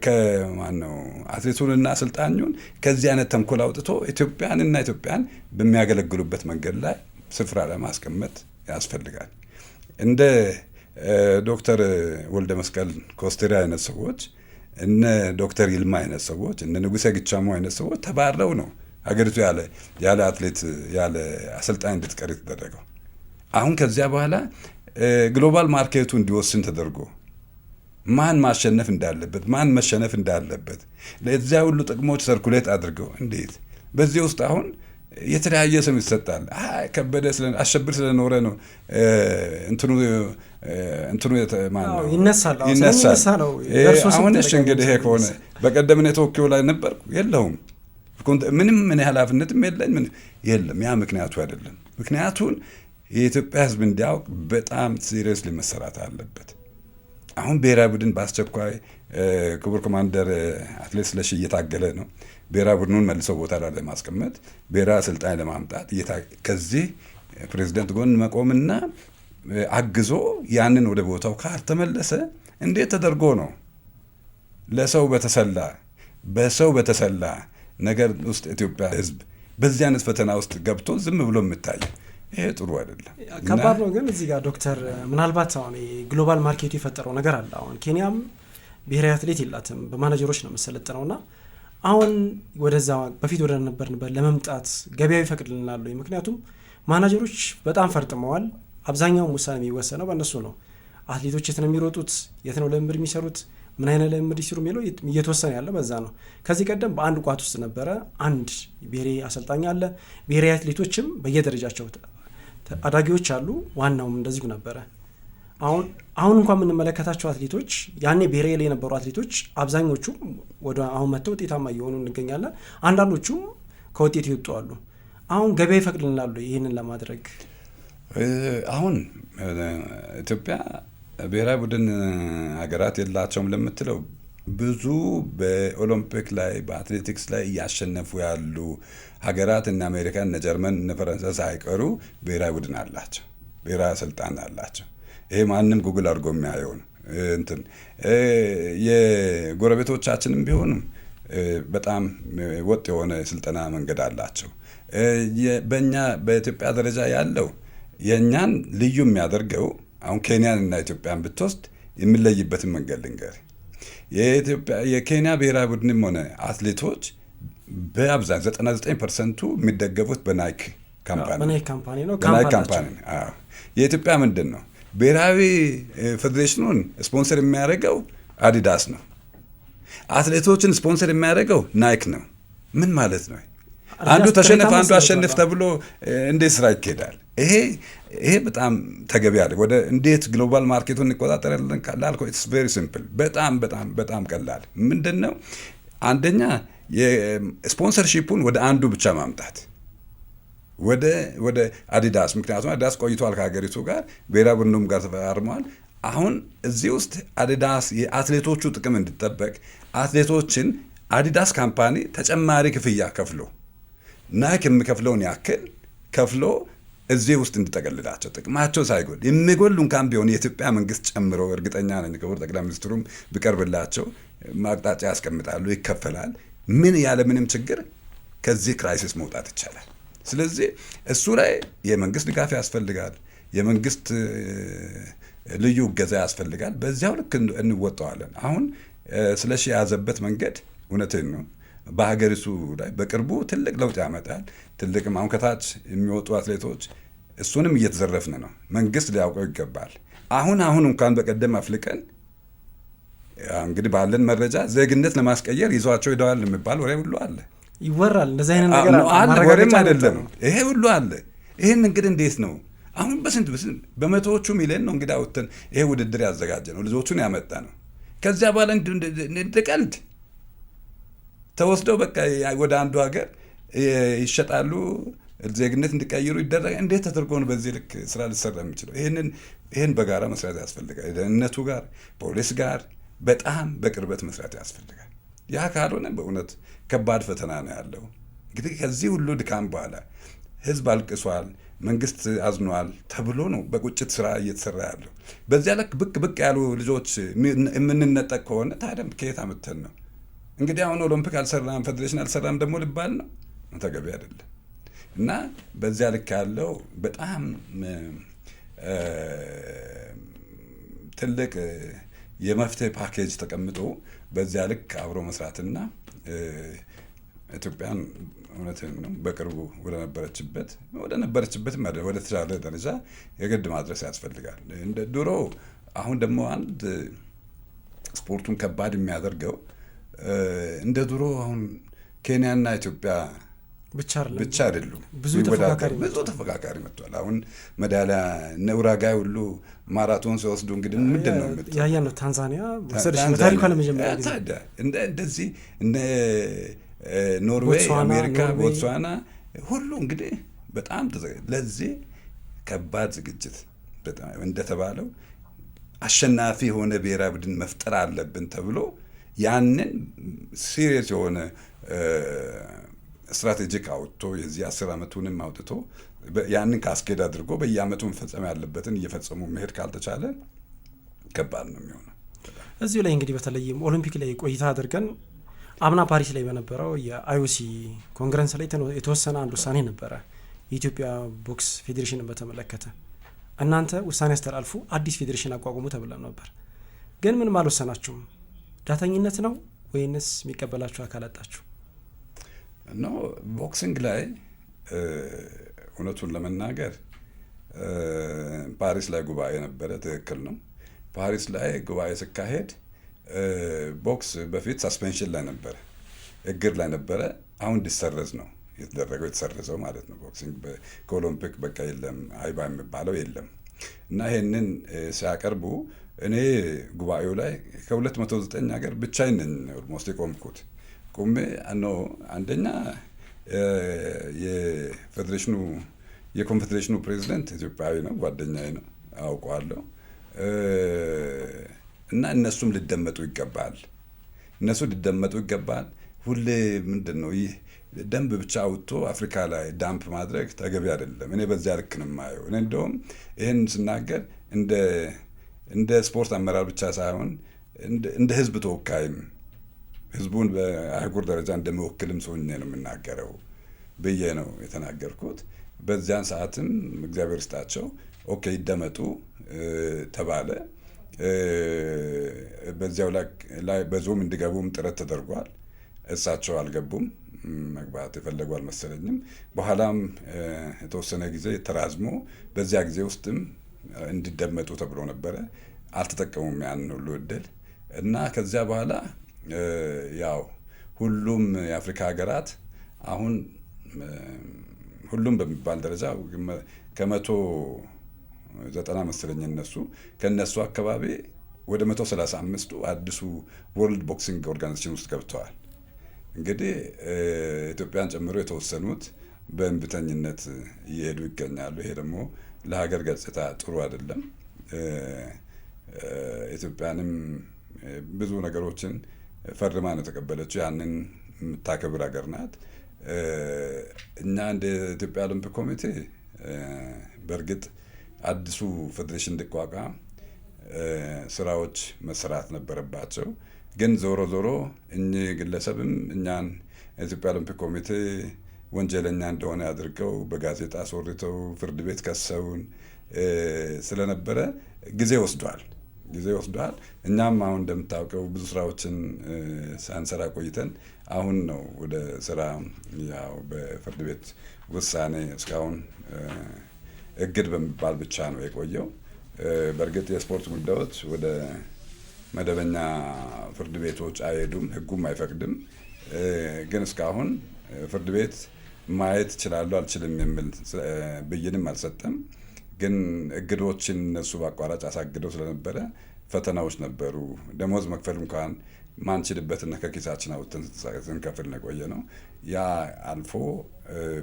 ከማነው አትሌቱንና አሰልጣኙን ከዚህ አይነት ተንኮል አውጥቶ ኢትዮጵያንና ኢትዮጵያን በሚያገለግሉበት መንገድ ላይ ስፍራ ለማስቀመጥ ያስፈልጋል። እንደ ዶክተር ወልደ መስቀል ኮስቴራ አይነት ሰዎች፣ እነ ዶክተር ይልማ አይነት ሰዎች፣ እነ ንጉሴ ግቻሞ አይነት ሰዎች ተባረው ነው ሀገሪቱ ያለ አትሌት ያለ አሰልጣኝ እንድትቀር የተደረገው። አሁን ከዚያ በኋላ ግሎባል ማርኬቱ እንዲወስን ተደርጎ ማን ማሸነፍ እንዳለበት ማን መሸነፍ እንዳለበት ለዚያ ሁሉ ጥቅሞች ሰርኩሌት አድርገው እንዴት በዚህ ውስጥ አሁን የተለያየ ስም ይሰጣል። ከበደ አሸብር ስለኖረ ነው እንትኑ ማነው ይነሳል። አሁን እሺ እንግዲህ ይሄ ከሆነ በቀደም እኔ ቶኪዮ ላይ ነበርኩ፣ የለሁም ምንም ምን ኃላፊነትም የለኝ የለም። ያ ምክንያቱ አይደለም። ምክንያቱን የኢትዮጵያ ሕዝብ እንዲያውቅ በጣም ሲሪየስሊ መሰራት አለበት። አሁን ብሔራዊ ቡድን በአስቸኳይ ክቡር ኮማንደር አትሌት ስለሺ እየታገለ ነው። ብሔራዊ ቡድኑን መልሰው ቦታ ላይ ለማስቀመጥ ብሔራዊ አሰልጣኝ ለማምጣት ከዚህ ፕሬዚደንት ጎን መቆምና አግዞ ያንን ወደ ቦታው ካልተመለሰ እንዴት ተደርጎ ነው በሰው በተሰላ ነገር ውስጥ ኢትዮጵያ ሕዝብ በዚህ አይነት ፈተና ውስጥ ገብቶ ዝም ብሎ የምታየው? ይሄ ጥሩ አይደለም። ከባድ ነው። ግን እዚህ ጋር ዶክተር ምናልባት አሁን ግሎባል ማርኬቱ የፈጠረው ነገር አለ። አሁን ኬንያም ብሔራዊ አትሌት የላትም፣ በማናጀሮች ነው የምሰለጥነውና አሁን ወደዛ በፊት ወደ ነበርንበት ለመምጣት ገበያው ይፈቅድልናል። ምክንያቱም ማናጀሮች በጣም ፈርጥመዋል። አብዛኛውን ውሳኔ የሚወሰነው በእነሱ ነው። አትሌቶች የት ነው የሚሮጡት፣ የት ነው ልምምድ የሚሰሩት፣ ምን አይነት ልምምድ ይስሩ የሚለው እየተወሰነ ያለ በዛ ነው። ከዚህ ቀደም በአንድ ቋት ውስጥ ነበረ አንድ ብሔራዊ አሰልጣኝ አለ። ብሔራዊ አትሌቶችም በየደረጃቸው አዳጊዎች አሉ፣ ዋናውም እንደዚሁ ነበረ። አሁን እንኳን የምንመለከታቸው አትሌቶች ያኔ ብሔራዊ ላይ የነበሩ አትሌቶች አብዛኞቹ ወደ አሁን መጥተው ውጤታማ እየሆኑ እንገኛለን። አንዳንዶቹም ከውጤት ይወጡ አሉ። አሁን ገበያ ይፈቅድልናሉ ይህንን ለማድረግ። አሁን ኢትዮጵያ ብሔራዊ ቡድን ሀገራት የላቸውም ለምትለው ብዙ በኦሎምፒክ ላይ በአትሌቲክስ ላይ እያሸነፉ ያሉ ሀገራት እነ አሜሪካ፣ እነ ጀርመን፣ እነ ፈረንሳይ ሳይቀሩ ብሔራዊ ቡድን አላቸው፣ ብሔራዊ አሰልጣኝ አላቸው። ይሄ ማንም ጉግል አድርጎ የሚያየው ነው። እንትን የጎረቤቶቻችንም ቢሆኑም በጣም ወጥ የሆነ ስልጠና መንገድ አላቸው። በእኛ በኢትዮጵያ ደረጃ ያለው የእኛን ልዩ የሚያደርገው አሁን ኬንያን እና ኢትዮጵያን ብትወስድ የሚለይበትን መንገድ ልንገር። የኬንያ ብሔራዊ ቡድንም ሆነ አትሌቶች በአብዛኛው 99% የሚደገፉት በናይክ ካምፓኒ ነው። የኢትዮጵያ ምንድን ነው ብሔራዊ ፌዴሬሽኑን ስፖንሰር የሚያደርገው አዲዳስ ነው። አትሌቶችን ስፖንሰር የሚያደርገው ናይክ ነው። ምን ማለት ነው? አንዱ ተሸነፍ አንዱ አሸንፍ ተብሎ እንዴት ስራ ይካሄዳል? ይሄ በጣም ተገቢ አለ። ወደ እንዴት ግሎባል ማርኬቱን እንቆጣጠራለን ላልከው ኢትስ ቬሪ ሲምፕል። በጣም በጣም በጣም ቀላል። ምንድን ነው? አንደኛ የስፖንሰርሺፑን ወደ አንዱ ብቻ ማምጣት ወደ አዲዳስ። ምክንያቱም አዲዳስ ቆይቷል ከሀገሪቱ ጋር ብሔራዊ ቡድኑም ጋር ተፈራርመዋል። አሁን እዚህ ውስጥ አዲዳስ የአትሌቶቹ ጥቅም እንዲጠበቅ አትሌቶችን አዲዳስ ካምፓኒ ተጨማሪ ክፍያ ከፍሎ ናይክ የሚከፍለውን ያክል ከፍሎ እዚህ ውስጥ እንዲጠቀልላቸው ጥቅማቸው ሳይጎል የሚጎል እንኳን ቢሆን የኢትዮጵያ መንግስት ጨምሮ እርግጠኛ ነኝ ክቡር ጠቅላይ ሚኒስትሩም ቢቀርብላቸው ማቅጣጫ ያስቀምጣሉ፣ ይከፈላል። ምን ያለ ምንም ችግር ከዚህ ክራይሲስ መውጣት ይቻላል። ስለዚህ እሱ ላይ የመንግስት ድጋፍ ያስፈልጋል፣ የመንግስት ልዩ እገዛ ያስፈልጋል። በዚያው ልክ እንወጣዋለን። አሁን ስለሺ የያዘበት መንገድ እውነትን ነው። በሀገሪቱ ላይ በቅርቡ ትልቅ ለውጥ ያመጣል። ትልቅም አሁን ከታች የሚወጡ አትሌቶች እሱንም እየተዘረፍን ነው። መንግስት ሊያውቀው ይገባል። አሁን እንኳን በቀደም አፍልቀን እንግዲህ ባለን መረጃ ዜግነት ለማስቀየር ይዟቸው ሄደዋል የሚባል ወሬ ሁሉ አለ፣ ይወራል። እንደዚህ አይነት ነገር አለ፣ ወሬም አይደለም ይሄ ሁሉ አለ። ይህን እንግዲህ እንዴት ነው አሁን በስንት በመቶዎቹ ሚሊዮን ነው እንግዲህ አውጥተን ይሄ ውድድር ያዘጋጀ ነው፣ ልጆቹን ያመጣ ነው። ከዚያ በኋላ እንደ ቀልድ ተወስደው በቃ ወደ አንዱ ሀገር ይሸጣሉ፣ ዜግነት እንዲቀይሩ ይደረጋል። እንዴት ተደርጎ ነው በዚህ ልክ ስራ ሊሰራ የሚችለው? ይህን በጋራ መስራት ያስፈልጋል። ደህንነቱ ጋር ፖሊስ ጋር በጣም በቅርበት መስራት ያስፈልጋል። ያ ካልሆነ በእውነት ከባድ ፈተና ነው ያለው። እንግዲህ ከዚህ ሁሉ ድካም በኋላ ህዝብ አልቅሷል፣ መንግስት አዝኗል ተብሎ ነው በቁጭት ስራ እየተሰራ ያለው። በዚያ ልክ ብቅ ያሉ ልጆች የምንነጠቅ ከሆነ ታዲያ ከየት አምጥተን ነው? እንግዲህ አሁን ኦሎምፒክ አልሰራም ፌዴሬሽን አልሰራም ደግሞ ልባል ነው? ተገቢ አይደለም። እና በዚያ ልክ ያለው በጣም ትልቅ የመፍትሄ ፓኬጅ ተቀምጦ በዚያ ልክ አብሮ መስራትና ኢትዮጵያን እውነትን ነው በቅርቡ ወደ ነበረችበትም ወደ ተሻለ ደረጃ የግድ ማድረስ ያስፈልጋል። እንደ ድሮ አሁን ደግሞ አንድ ስፖርቱን ከባድ የሚያደርገው እንደ ድሮ አሁን ኬንያና ኢትዮጵያ ብቻ አይደሉም፣ ብዙ ተፎካካሪ መጥቷል። አሁን ሜዳሊያ እነ ኡራጋይ ሁሉ ማራቶን ሲወስዱ እንግዲህ ምንድን ነው ያያ ነው ታንዛኒያ ታሪኳ ለመጀመሪያ ጊዜ እንደዚህ እነ ኖርዌይ፣ አሜሪካ፣ ቦትስዋና ሁሉ እንግዲህ በጣም ለዚህ ከባድ ዝግጅት እንደተባለው አሸናፊ የሆነ ብሔራዊ ቡድን መፍጠር አለብን ተብሎ ያንን ሲሪየስ የሆነ ስትራቴጂክ አውጥቶ የዚህ 10 ዓመቱንም አውጥቶ ያንን ካስኬድ አድርጎ በየአመቱ መፈጸም ያለበትን እየፈጸሙ መሄድ ካልተቻለ ከባድ ነው የሚሆነው። እዚሁ ላይ እንግዲህ በተለይም ኦሎምፒክ ላይ ቆይታ አድርገን አምና ፓሪስ ላይ በነበረው የአይኦሲ ኮንግረስ ላይ የተወሰነ አንድ ውሳኔ ነበረ የኢትዮጵያ ቦክስ ፌዴሬሽንን በተመለከተ። እናንተ ውሳኔ አስተላልፉ፣ አዲስ ፌዴሬሽን አቋቁሙ ተብለን ነበር። ግን ምንም አልወሰናችሁም። ዳተኝነት ነው ወይንስ የሚቀበላችሁ አካል አጣችሁ? ኖ ቦክሲንግ ላይ እውነቱን ለመናገር ፓሪስ ላይ ጉባኤ ነበረ። ትክክል ነው። ፓሪስ ላይ ጉባኤ ሲካሄድ ቦክስ በፊት ሳስፔንሽን ላይ ነበረ፣ እግር ላይ ነበረ። አሁን እንዲሰረዝ ነው የተሰረዘው ማለት ነው። ቦክሲንግ ከኦሎምፒክ በቃ የለም፣ አይባ የሚባለው የለም። እና ይሄንን ሲያቀርቡ እኔ ጉባኤው ላይ ከ209 ሀገር ብቻዬን ነኝ ኦልሞስት የቆምኩት። ቆሜ አንደኛ የኮንፌዴሬሽኑ ፕሬዚደንት ኢትዮጵያዊ ነው፣ ጓደኛዬ ነው፣ አውቀዋለሁ። እና እነሱም ሊደመጡ ይገባል። ሁሌ ምንድን ነው ይህ ደንብ ብቻ አውጥቶ አፍሪካ ላይ ዳምፕ ማድረግ ተገቢ አይደለም። እኔ በዚያ ልክ ነው የማየው። እኔ እንደውም ይህን ስናገር እንደ ስፖርት አመራር ብቻ ሳይሆን እንደ ህዝብ ተወካይም ህዝቡን በአህጉር ደረጃ እንደሚወክልም ሰው ነው የምናገረው ብዬ ነው የተናገርኩት። በዚያን ሰዓትም እግዚአብሔር ይስጣቸው ኦኬ ይደመጡ ተባለ። በዚያው ላይ በዞም እንዲገቡም ጥረት ተደርጓል። እሳቸው አልገቡም፣ መግባት የፈለጉ አልመሰለኝም። በኋላም የተወሰነ ጊዜ ተራዝሞ በዚያ ጊዜ ውስጥም እንዲደመጡ ተብሎ ነበረ። አልተጠቀሙም ያን ሁሉ እድል እና ከዚያ በኋላ ያው ሁሉም የአፍሪካ ሀገራት አሁን ሁሉም በሚባል ደረጃ ከ190 መሰለኝ ከእነሱ አካባቢ ወደ 135ቱ አዲሱ ወርልድ ቦክሲንግ ኦርጋናይዜሽን ውስጥ ገብተዋል። እንግዲህ ኢትዮጵያን ጨምሮ የተወሰኑት በእንቢተኝነት እየሄዱ ይገኛሉ። ይሄ ደግሞ ለሀገር ገጽታ ጥሩ አይደለም። ኢትዮጵያንም ብዙ ነገሮችን ፈርማ ነው የተቀበለችው። ያንን የምታከብር ሀገር ናት። እኛ እንደ ኢትዮጵያ ኦሎምፒክ ኮሚቴ በእርግጥ አዲሱ ፌዴሬሽን እንዲቋቋም ስራዎች መሰራት ነበረባቸው። ግን ዞሮ ዞሮ እኚህ ግለሰብም እኛን የኢትዮጵያ ኦሎምፒክ ኮሚቴ ወንጀለኛ እንደሆነ አድርገው በጋዜጣ አስወርተው ፍርድ ቤት ከሰውን ስለነበረ ጊዜ ወስዷል። እኛም አሁን እንደምታውቀው ብዙ ስራዎችን ሳንሰራ ቆይተን አሁን ነው ወደ ስራ ያው በፍርድ ቤት ውሳኔ እስካሁን እግድ በሚባል ብቻ ነው የቆየው። በእርግጥ የስፖርት ጉዳዮች ወደ መደበኛ ፍርድ ቤቶች አይሄዱም፣ ህጉም አይፈቅድም። ግን እስካሁን ፍርድ ቤት ማየት እችላለሁ አልችልም የሚል ብይንም አልሰጠም። ግን እግዶችን እነሱ በአቋራጭ አሳግደው ስለነበረ ፈተናዎች ነበሩ። ደሞዝ መክፈል እንኳን ማንችልበትና ከኪሳችን አውጥተን ስንከፍል ነው የቆየ ነው። ያ አልፎ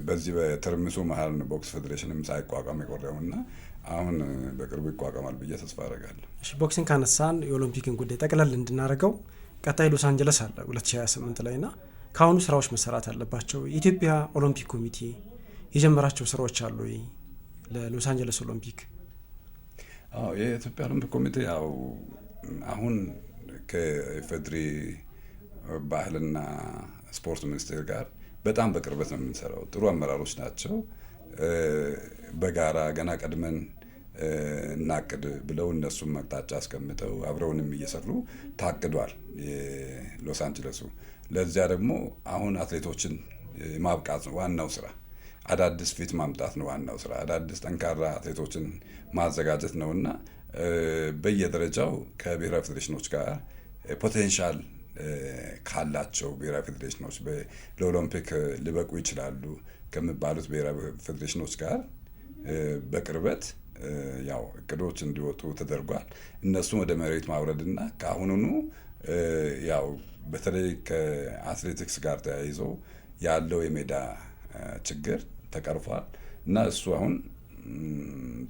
በዚህ በትርምሱ መሀል ነው ቦክስ ፌዴሬሽንም ሳይቋቋም የቆረውና አሁን በቅርቡ ይቋቋማል ብዬ ተስፋ አደርጋለሁ። ቦክሲንግ ካነሳን የኦሎምፒክን ጉዳይ ጠቅለል እንድናደርገው ቀጣይ ሎስ አንጀለስ አለ 2028 ላይ ና ከአሁኑ ስራዎች መሰራት አለባቸው። የኢትዮጵያ ኦሎምፒክ ኮሚቴ የጀመራቸው ስራዎች አሉ ለሎስ አንጀለስ ኦሎምፒክ? የኢትዮጵያ ኦሎምፒክ ኮሚቴ ያው አሁን ከኢፌዴሪ ባህልና ስፖርት ሚኒስቴር ጋር በጣም በቅርበት ነው የምንሰራው። ጥሩ አመራሮች ናቸው። በጋራ ገና ቀድመን እናቅድ ብለው እነሱም መቅጣጫ አስቀምጠው አብረውንም እየሰሩ ታቅዷል የሎስ አንጀለሱ። ለዚያ ደግሞ አሁን አትሌቶችን ማብቃት ነው ዋናው ስራ። አዳዲስ ፊት ማምጣት ነው ዋናው ስራ። አዳዲስ ጠንካራ አትሌቶችን ማዘጋጀት ነውና በየደረጃው ከብሔራዊ ፌዴሬሽኖች ጋር ፖቴንሻል ካላቸው ብሔራዊ ፌዴሬሽኖች ለኦሎምፒክ ሊበቁ ይችላሉ ከሚባሉት ብሔራዊ ፌዴሬሽኖች ጋር በቅርበት ያው እቅዶች እንዲወጡ ተደርጓል። እነሱም ወደ መሬት ማውረድና ከአሁኑኑ ያው በተለይ ከአትሌቲክስ ጋር ተያይዞ ያለው የሜዳ ችግር ተቀርፏል እና እሱ አሁን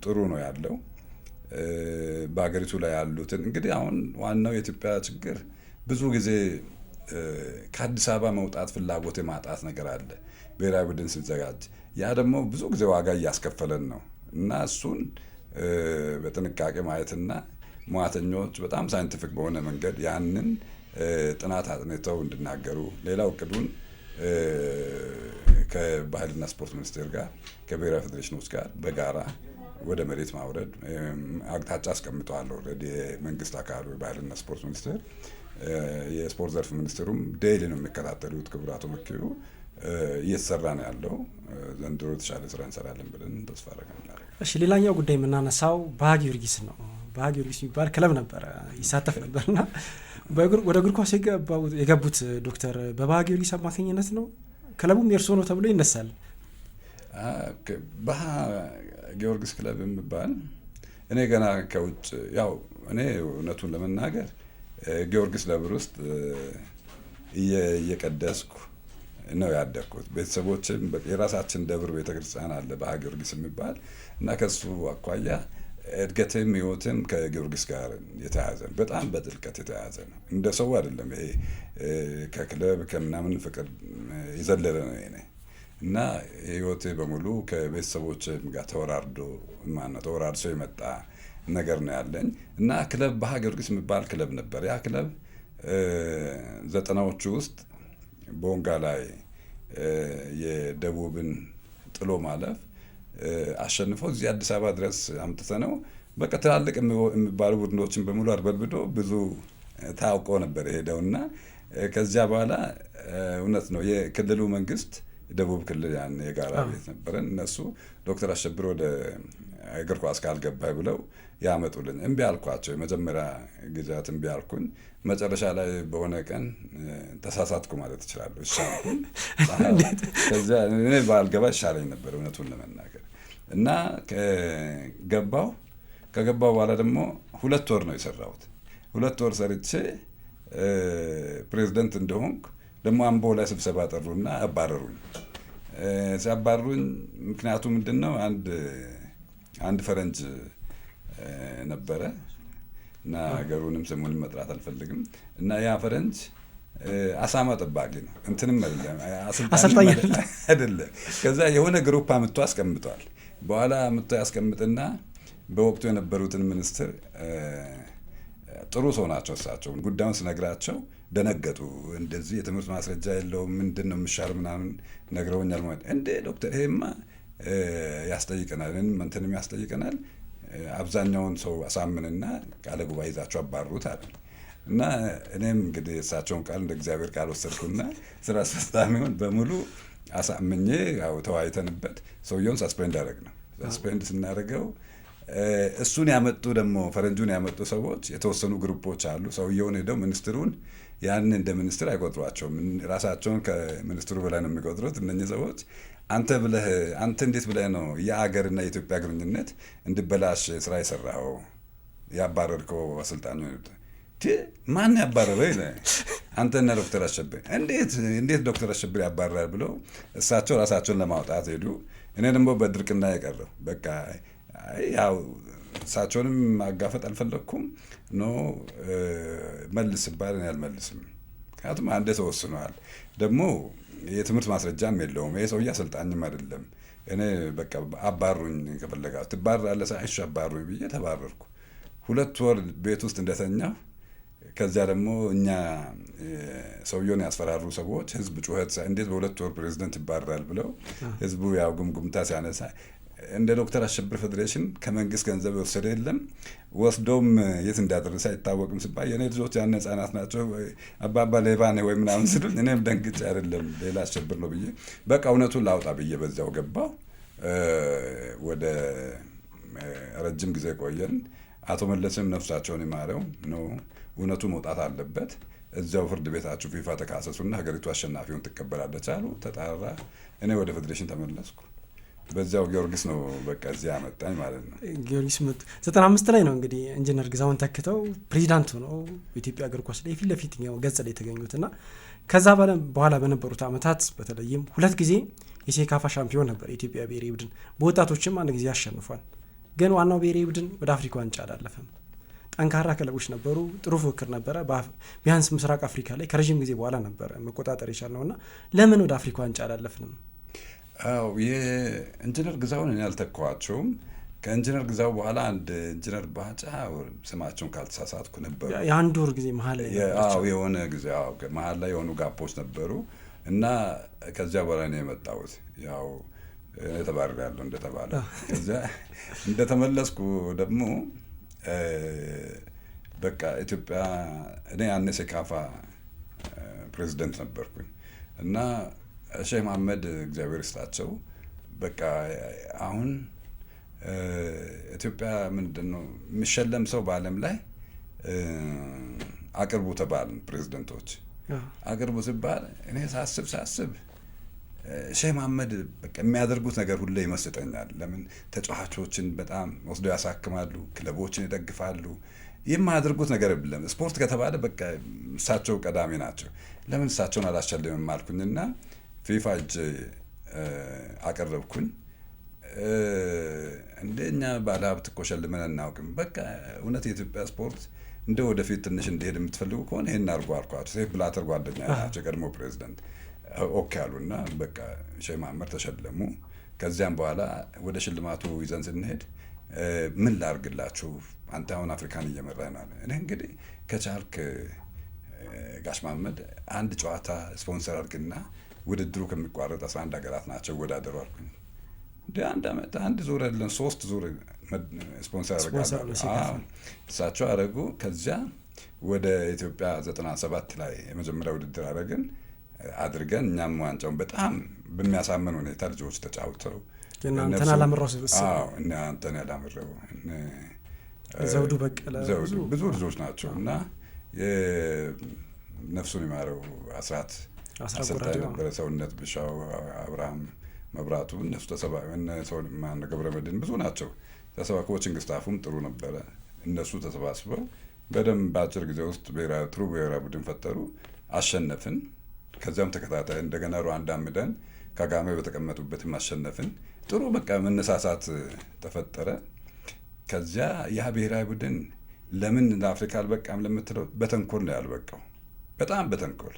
ጥሩ ነው ያለው። በሀገሪቱ ላይ ያሉትን እንግዲህ አሁን ዋናው የኢትዮጵያ ችግር ብዙ ጊዜ ከአዲስ አበባ መውጣት ፍላጎት የማጣት ነገር አለ ብሔራዊ ቡድን ሲዘጋጅ። ያ ደግሞ ብዙ ጊዜ ዋጋ እያስከፈለን ነው እና እሱን በጥንቃቄ ማየትና ሙያተኞች በጣም ሳይንቲፊክ በሆነ መንገድ ያንን ጥናት አጥንተው እንዲናገሩ፣ ሌላው እቅዱን ከባህልና ስፖርት ሚኒስቴር ጋር ከብሔራዊ ፌዴሬሽኖች ጋር በጋራ ወደ መሬት ማውረድ አቅጣጫ አስቀምጠዋል። ኦልሬዲ የመንግስት አካሉ የባህልና ስፖርት ሚኒስቴር፣ የስፖርት ዘርፍ ሚኒስትሩም ዴይሊ ነው የሚከታተሉት። ክቡር አቶ መኪዩ እየተሰራ ነው ያለው። ዘንድሮ የተሻለ ስራ እንሰራለን ብለን ተስፋ አደርጋለሁ። እሺ፣ ሌላኛው ጉዳይ የምናነሳው ባህ ጊዮርጊስ ነው። ባህ ጊዮርጊስ የሚባል ክለብ ነበረ ይሳተፍ ነበርና ወደ እግር ኳስ የገቡት ዶክተር በባህ ጊዮርጊስ አማካኝነት ነው። ክለቡም የእርሶ ነው ተብሎ ይነሳል። ባህ ጊዮርጊስ ክለብ የሚባል እኔ ገና ከውጭ ያው እኔ እውነቱን ለመናገር ጊዮርጊስ ደብር ውስጥ እየቀደስኩ ነው ያደግኩት። ቤተሰቦችም የራሳችን ደብር ቤተክርስቲያን አለ ባህ ጊዮርጊስ የሚባል እና ከሱ አኳያ እድገትም ህይወትም ከጊዮርጊስ ጋር የተያያዘ ነው። በጣም በጥልቀት የተያያዘ ነው። እንደ ሰው አይደለም ይሄ ከክለብ ከምናምን ፍቅር የዘለለ ነው ይሄ እና ህይወቴ በሙሉ ከቤተሰቦች ጋር ተወራርሶ የመጣ ነገር ነው ያለኝ እና ክለብ ባህ ጊዮርጊስ የሚባል ክለብ ነበር። ያ ክለብ 90ዎቹ ውስጥ ቦንጋ ላይ የደቡብን ጥሎ ማለፍ አሸንፈው እዚህ አዲስ አበባ ድረስ አምጥተ ነው በቃ ትላልቅ የሚባሉ ቡድኖችን በሙሉ አርበድብዶ ብዙ ታውቆ ነበር የሄደው እና ከዚያ በኋላ እውነት ነው የክልሉ መንግስት የደቡብ ክልል ያን የጋራ ቤት ነበረን። እነሱ ዶክተር አሸብር ወደ እግር ኳስ ካልገባይ ብለው ያመጡልኝ። እምቢ አልኳቸው። የመጀመሪያ ጊዜያት እምቢ አልኩኝ። መጨረሻ ላይ በሆነ ቀን ተሳሳትኩ ማለት እችላለሁ። ይሻልኩኝ ከዚያ እኔ ባልገባ ይሻለኝ ነበር እውነቱን ለመናገር እና ከገባው በኋላ ደግሞ 2 ወር ነው የሰራሁት። 2 ወር ሰርቼ ፕሬዚደንት እንደሆንኩ ደግሞ አምቦ ላይ ስብሰባ ጠሩና አባረሩኝ። ሲያባረሩኝ ምክንያቱ ምንድን ነው? አንድ ፈረንጅ ነበረ እና ሀገሩንም ስሙንም መጥራት አልፈልግም እና ያ ፈረንጅ አሳማ ጠባቂ ነው፣ እንትንም አሰልጣኝ አይደለም። ከዛ የሆነ ግሩፕ አምጥቶ አስቀምጧል። በኋላ አምጥቶ ያስቀምጥና በወቅቱ የነበሩትን ሚኒስትር ጥሩ ሰው ናቸው እሳቸው። ጉዳዩን ስነግራቸው ደነገጡ። እንደዚህ የትምህርት ማስረጃ የለውም ምንድን ነው የሚሻል ምናምን ነግረውኛል። ማለት እንዴ ዶክተር ይሄማ ያስጠይቀናል፣ እንትንም ያስጠይቀናል፣ አብዛኛውን ሰው አሳምንና ቃለ ጉባኤ ይዛቸው አባሩት አለ እና እኔም እንግዲህ እሳቸውን ቃል እንደ እግዚአብሔር ቃል ወሰድኩና ስራ አስፈጻሚውን በሙሉ አሳምኜ ያው ተወያይተንበት ሰውየውን ሳስፔንድ አደረግ ነው። ሳስፔንድ ስናደርገው እሱን ያመጡ ደግሞ ፈረንጁን ያመጡ ሰዎች የተወሰኑ ግሩፖች አሉ። ሰውየውን ሄደው ሚኒስትሩን ያን እንደ ሚኒስትር አይቆጥሯቸውም። ራሳቸውን ከሚኒስትሩ በላይ ነው የሚቆጥሩት። እነኚህ ሰዎች አንተ እንዴት ብለህ ነው የአገርና የኢትዮጵያ ግንኙነት እንዲበላሽ ስራ የሰራኸው ያባረርከው አሰልጣኙ? ማን ያባረረ? አንተና ዶክተር አሸብር እንዴት ዶክተር አሸብር ያባረራል ብለው እሳቸው ራሳቸውን ለማውጣት ሄዱ። እኔ ደግሞ በድርቅና የቀረው በቃ ያው እሳቸውንም ማጋፈጥ አልፈለግኩም። መልስ ሲባል እኔ አልመልስም። ምክንያቱም አንዴ ተወስኗል። ደግሞ የትምህርት ማስረጃም የለውም። ይሄ ሰውዬ አሰልጣኝም አይደለም። እኔ በቃ አባሩኝ፣ ከፈለጋችሁ ትባረራለህ፣ እሺ አባሩኝ ብዬ ተባረርኩ። 2 ወር ቤት ውስጥ እንደተኛሁ ከዚያ ደግሞ እኛ ሰውየውን ያስፈራሩ ሰዎች ህዝብ ጩኸት እንዴት በ2 ወር ፕሬዚደንት ይባረራል ብለው ህዝቡ ያው ጉምጉምታ ሲያነሳ እንደ ዶክተር አሸብር ፌዴሬሽን ከመንግስት ገንዘብ የወሰደ የለም፣ ወስዶም የት እንዳደረሰ አይታወቅም ሲባል የኔ ልጆች ያን ህጻናት ናቸው አባባ ሌባ ነህ ወይ ምናምን ስሉኝ እኔም ደንግጬ አይደለም ሌላ አሸብር ነው ብዬ በቃ እውነቱን ላውጣ ብዬ በዚያው ገባሁ። ወደ ረጅም ጊዜ ቆየን። አቶ መለስም ነፍሳቸውን ይማረው ነው እውነቱ መውጣት አለበት፣ እዚያው ፍርድ ቤታችሁ ፊፋ ተካሰሱና ሀገሪቱ አሸናፊውን ትቀበላለች አሉ። ተጣራ። እኔ ወደ ፌዴሬሽን ተመለስኩ። በዚያው ጊዮርጊስ ነው በቃ እዚያ ያመጣኝ ማለት ነው። ጊዮርጊስ 95 ላይ ነው እንግዲህ ኢንጂነር ግዛውን ተክተው ፕሬዚዳንት ሆነው በኢትዮጵያ እግር ኳስ ላይ ፊት ለፊትኛው ገጽ ላይ የተገኙትና ከዛ በኋላ በነበሩት ዓመታት በተለይም 2 ጊዜ የሴካፋ ሻምፒዮን ነበር የኢትዮጵያ ብሔራዊ ቡድን። በወጣቶችም 1 ጊዜ አሸንፏል። ግን ዋናው ብሔራዊ ቡድን ወደ አፍሪካ ዋንጫ አላለፈም። ጠንካራ ክለቦች ነበሩ፣ ጥሩ ፉክክር ነበረ። ቢያንስ ምስራቅ አፍሪካ ላይ ከረዥም ጊዜ በኋላ ነበረ መቆጣጠር የቻልነውና ለምን ወደ አፍሪካ ዋንጫ አላለፍንም? አዎ የኢንጂነር ግዛውን እኔ አልተካዋቸውም። ከኢንጂነር ግዛው በኋላ አንድ ኢንጂነር ባጫ ስማቸውን ካልተሳሳትኩ ነበሩ። የ1 ወር ጊዜ መሀል ላይ የሆነ ጊዜ መሀል ላይ የሆኑ ጋፖች ነበሩ እና ከዚያ በኋላ ነው የመጣሁት። ያው ተባረሪያለሁ እንደተባለ ከዚያ እንደተመለስኩ ደግሞ በቃ ኢትዮጵያ እኔ ያኔ ሴካፋ ፕሬዚደንት ነበርኩኝ እና ሼህ መሐመድ እግዚአብሔር ይስጣቸው በቃ አሁን ኢትዮጵያ ምንድን ነው የሚሸለም ሰው በዓለም ላይ አቅርቡ ተባልን። ፕሬዚደንቶች አቅርቡ ሲባል እኔ ሳስብ ሼህ መሐመድ በቃ የሚያደርጉት ነገር ሁሌ ይመስጠኛል። ለምን ተጫዋቾችን በጣም ወስደው ያሳክማሉ፣ ክለቦችን ይደግፋሉ። የማያደርጉት ነገር የለም። ስፖርት ከተባለ በቃ እሳቸው ቀዳሚ ናቸው። ለምን እሳቸውን አላሸልምም አልኩኝና ፊፋ እጅ አቀረብኩኝ። እንደኛ ባለሀብት እኮ ሸልመን አናውቅም። በቃ እውነት የኢትዮጵያ ስፖርት እንደ ወደፊት ትንሽ እንዲሄድ የምትፈልጉ ከሆነ ይሄን አድርጎ አልኳቸው። ሴፍ ብላተር ጓደኛ ናቸው፣ የቀድሞ ፕሬዚደንት። ኦኬ አሉና በቃ ሼህ መሐመድ ተሸለሙ። ከዚያም በኋላ ወደ ሽልማቱ ይዘን ስንሄድ ምን ላርግላችሁ አንተ አሁን አፍሪካን እየመራህ ነው። እኔ እንግዲህ ከቻልክ ጋሽ መሐመድ አንድ ጨዋታ ስፖንሰር አድርግና ውድድሩ ከሚቋረጥ 11 ሀገራት ናቸው ወዳደሩ አልኩኝ። እንደ አንድ አመት አንድ ዙር አይደለም 3 ዙር ስፖንሰር አደረጋለሁ። እሳቸው አደረጉ። ከዚያ ወደ ኢትዮጵያ 97 ላይ የመጀመሪያ ውድድር አድርገን እኛም ዋንጫውን በጣም በሚያሳምን ሁኔታ ልጆች ተጫውተው እናንተን አላምረው እና አንተን ያላምረው ዘውዱ በቀለ ብዙ ልጆች ናቸው እና ነፍሱን ይማረው አስራት አሰልጣኝ ነበረ። ሰውነት ብሻው፣ አብርሃም መብራቱ፣ እነሱ ገብረ መድህን ብዙ ናቸው። ኮቺንግ ስታፉም ጥሩ ነበረ። እነሱ ተሰባስበው በደንብ በአጭር ጊዜ ውስጥ ጥሩ ብሔራዊ ቡድን ፈጠሩ። አሸነፍን። ከዚያም ተከታታይ እንደገና ሩዋንዳ ምደን ካጋሜ በተቀመጡበትም አሸነፍን። ጥሩ በቃ መነሳሳት ተፈጠረ። ከዚያ ያ ብሔራዊ ቡድን ለምን ለአፍሪካ አልበቃም ለምትለው በተንኮል ነው ያልበቃው። በጣም በተንኮል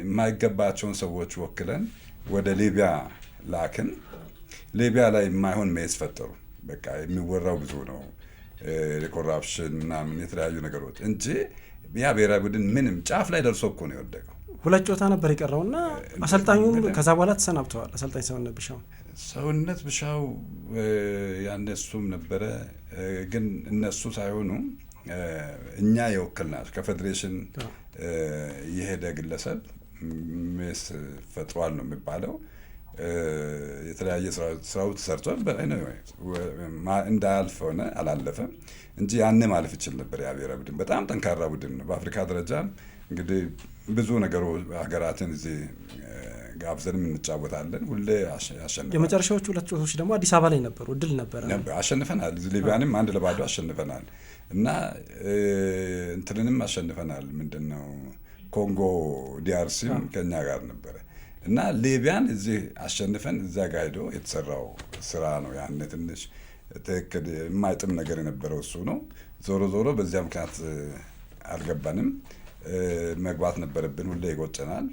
የማይገባቸውን ሰዎች ወክለን ወደ ሊቢያ ላክን። ሊቢያ ላይ የማይሆን ሜስ ፈጠሩ። በቃ የሚወራው ብዙ ነው፣ ኮራፕሽን ምናምን የተለያዩ ነገሮች እንጂ ያ ብሔራዊ ቡድን ምንም ጫፍ ላይ ደርሶ እኮ ነው የወደቀው። 2 ጨዋታ ነበር የቀረውና አሰልጣኙም ከዛ በኋላ ተሰናብተዋል። አሰልጣኝ ሰውነት ብሻው ያነሱም ነበረ። ግን እነሱ ሳይሆኑ እኛ የወከልናቸው ከፌዴሬሽን የሄደ ግለሰብ ሜስ ፈጥሯል ነው የሚባለው። የተለያየ ስራው ተሰርቷል። እንዳያልፍ ሆነ አላለፈም እንጂ ያኔ ማለፍ ይችል ነበር። ያ ብሔራዊ ቡድን በጣም ጠንካራ ቡድን ነው። በአፍሪካ ደረጃ እንግዲህ ብዙ ነገሩ ሀገራትን እዚህ ጋብዘንም እንጫወታለን። ሁሌ ያሸንፋል። የመጨረሻዎቹ 2 ጨዋታዎች ደግሞ አዲስ አበባ ላይ ነበሩ። ድል ነበረ፣ አሸንፈናል። ሊቢያንም 1-0 አሸንፈናል እና እንትንንም አሸንፈናል። ምንድን ነው ኮንጎ ዲአርሲም ከኛ ጋር ነበረ እና ሊቢያን እዚህ አሸንፈን እዛ ጋር ሄዶ የተሰራው ስራ ነው። ያን ትንሽ ትክክል የማይጥም ነገር የነበረው እሱ ነው። ዞሮ ዞሮ በዚያ ምክንያት አልገባንም። መግባት ነበረብን። ሁሌ ይቆጨናል።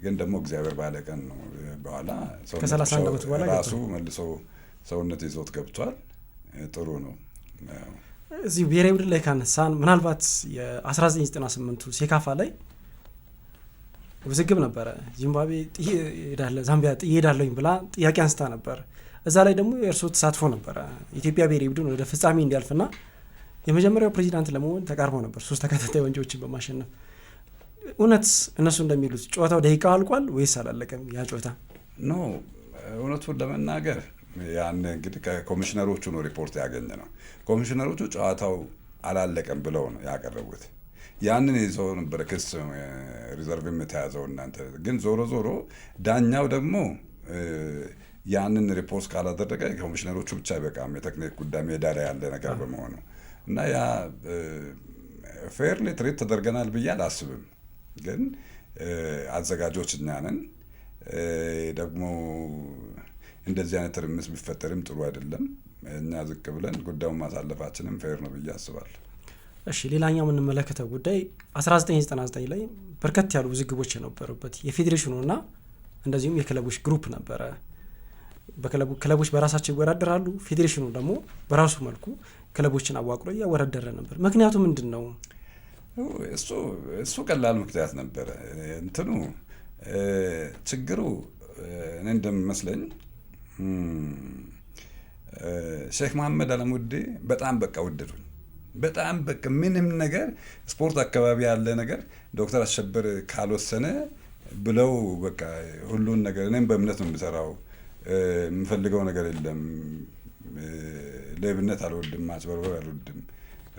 ግን ደግሞ እግዚአብሔር ባለቀን ነው። በኋላ ከ31 ዓመት በኋላ ራሱ መልሶ ሰውነት ይዞት ገብቷል። ጥሩ ነው። እዚህ ብሔራዊ ቡድን ላይ ካነሳን ምናልባት የ1998ቱ ሴካፋ ላይ ውዝግብ ነበረ። ዚምባብዌ ዛምቢያ ጥዬ እሄዳለሁኝ ብላ ጥያቄ አንስታ ነበር። እዛ ላይ ደግሞ የእርሶ ተሳትፎ ነበረ። የኢትዮጵያ ብሔራዊ ቡድን ወደ ፍጻሜ እንዲያልፍና የመጀመሪያው ፕሬዚዳንት ለመሆን ተቃርበው ነበር 3 ተከታታይ ዋንጫዎችን በማሸነፍ። እውነት እነሱ እንደሚሉት ጨዋታው ደቂቃ አልቋል ወይስ አላለቀም? ያ ጨዋታ ኖ እውነቱን ለመናገር ያን እንግዲህ ከኮሚሽነሮቹ ነው ሪፖርት ያገኘ ነው። ኮሚሽነሮቹ ጨዋታው አላለቀም ብለው ነው ያቀረቡት። ያንን ይዘው ነበር ክስ ሪዘርቭም የተያዘው። እናንተ ግን ዞሮ ዞሮ ዳኛው ደግሞ ያንን ሪፖርት ካላደረገ ኮሚሽነሮቹ ብቻ አይበቃም። የቴክኒክ ጉዳይ ሜዳ ላይ ያለ ነገር በመሆኑ እና ያ ፌርሊ ትሪት ተደርገናል ብዬ አላስብም። ግን አዘጋጆች እኛ ነን። ደግሞ እንደዚህ አይነት ትርምስ ቢፈጠርም ጥሩ አይደለም። እኛ ዝቅ ብለን ጉዳዩን ማሳለፋችንም ፌር ነው ብዬ አስባለሁ። እሺ፣ ሌላኛው የምንመለከተው ጉዳይ 1999 ላይ በርከት ያሉ ውዝግቦች የነበሩበት የፌዴሬሽኑና እንደዚሁም የክለቦች ግሩፕ ነበረ። ክለቦች በራሳቸው ይወዳደራሉ፣ ፌዴሬሽኑ ደግሞ በራሱ መልኩ ክለቦችን አዋቅሮ እያወዳደረ ነበር። ምክንያቱ ምንድን ነው? እሱ ቀላል ምክንያት ነበረ። እንትኑ ችግሩ እኔ እንደሚመስለኝ ሼክ መሐመድ አለሙዲ በጣም በቃ ወደዱኝ። በጣም በቃ ምንም ነገር ስፖርት አካባቢ ያለ ነገር ዶክተር አሸብር ካልወሰነ ብለው በቃ ሁሉን ነገር እኔም በእምነት ነው የምሰራው። የምፈልገው ነገር የለም። ሌብነት አልወድም፣ ማጭበርበር አልወድም።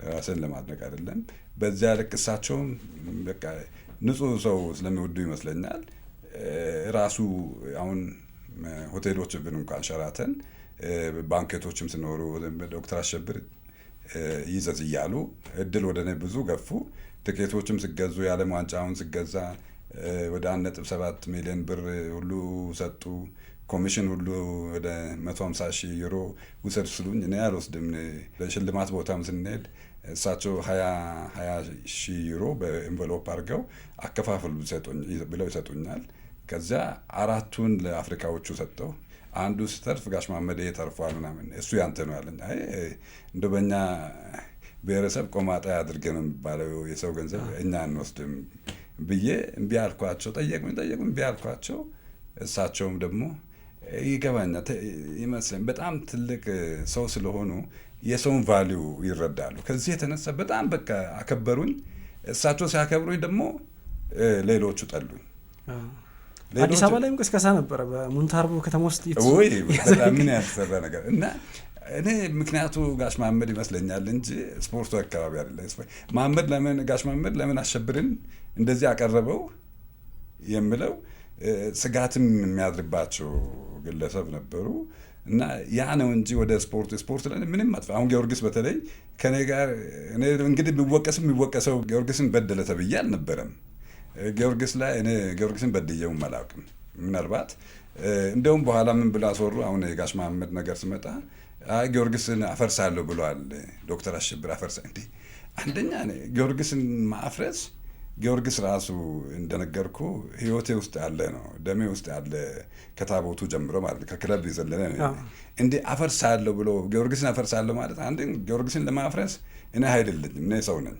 ራስን ለማድነቅ አይደለም። በዚያ ልክ እሳቸውም በቃ ንጹህ ሰው ስለሚወዱ ይመስለኛል። ራሱ አሁን ሆቴሎች ብን እንኳን ሸራተን ባንኬቶችም ሲኖሩ ዶክተር አሸብር ይዘዝ እያሉ እድል ወደ እኔ ብዙ ገፉ። ትኬቶችም ሲገዙ የዓለም ዋንጫውን ሲገዛ ወደ 1.7 ሚሊዮን ብር ሁሉ ሰጡ። ኮሚሽን ሁሉ ወደ 150,000 ዩሮ ውሰድ ስሉኝ እኔ አልወስድም። ለሽልማት ቦታም ስንሄድ እሳቸው 20,000 ዩሮ በኤንቨሎፕ አድርገው አከፋፍሉ ብለው ይሰጡኛል። ከዚያ 4ቱን ለአፍሪካዎቹ ሰጠው። አንዱ ስተርፍ ጋሽ መሐመድ ተርፏል ምናምን እሱ ያንተ ነው ያለኝ። አይ እንደ በእኛ ብሔረሰብ ቆማጣ ያድርገ ነው የሚባለው የሰው ገንዘብ እኛ አንወስድም ብዬ እምቢ አልኳቸው። ጠየቁኝ እምቢ አልኳቸው። እሳቸውም ደግሞ ይገባኛል ይመስለኝ በጣም ትልቅ ሰው ስለሆኑ የሰውን ቫሊዩ ይረዳሉ። ከዚህ የተነሳ በጣም በቃ አከበሩኝ። እሳቸው ሲያከብሩኝ ደግሞ ሌሎቹ ጠሉኝ። አዲስ አበባ ላይም ቅስቀሳ ነበረ በሙንታርቦ ከተማ ውስጥ ወይ በጣም ምን ያልተሰራ ነገር እና እኔ ምክንያቱ ጋሽ መሐመድ ይመስለኛል እንጂ ስፖርቱ አካባቢ አይደለም። ጋሽ መሐመድ ለምን አሸብርን እንደዚህ አቀረበው የምለው ስጋትም የሚያድርባቸው ግለሰብ ነበሩ እና ያ ነው እንጂ ወደ ስፖርት ላይ ምንም አጥፋ። አሁን ጊዮርጊስ በተለይ ከኔ ጋር እኔ እንግዲህ የሚወቀሰው ጊዮርጊስን በደለ ተብዬ አልነበረም። ጊዮርጊስ ላይ እኔ ጊዮርጊስን በድየውም አላውቅም። ምናልባት እንደውም በኋላ ምን ብላ አስወሩ። አሁን የጋሽ መሐመድ ነገር ስመጣ ጊዮርጊስን አፈርሳለሁ ብለዋል ዶክተር አሸብር አፈርሳ እንዴ! አንደኛ ጊዮርጊስን ማፍረስ ጊዮርጊስ ራሱ እንደነገርኩ ህይወቴ ውስጥ ያለ ነው፣ ደሜ ውስጥ ያለ ከታቦቱ ጀምሮ ማለት ከክለብ የዘለለ ነው። እንዴ አፈርሳለሁ ብሎ ጊዮርጊስን አፈርሳለሁ ማለት አንድ ጊዮርጊስን ለማፍረስ እኔ ኃይል የለኝም፣ እኔ ሰው ነኝ።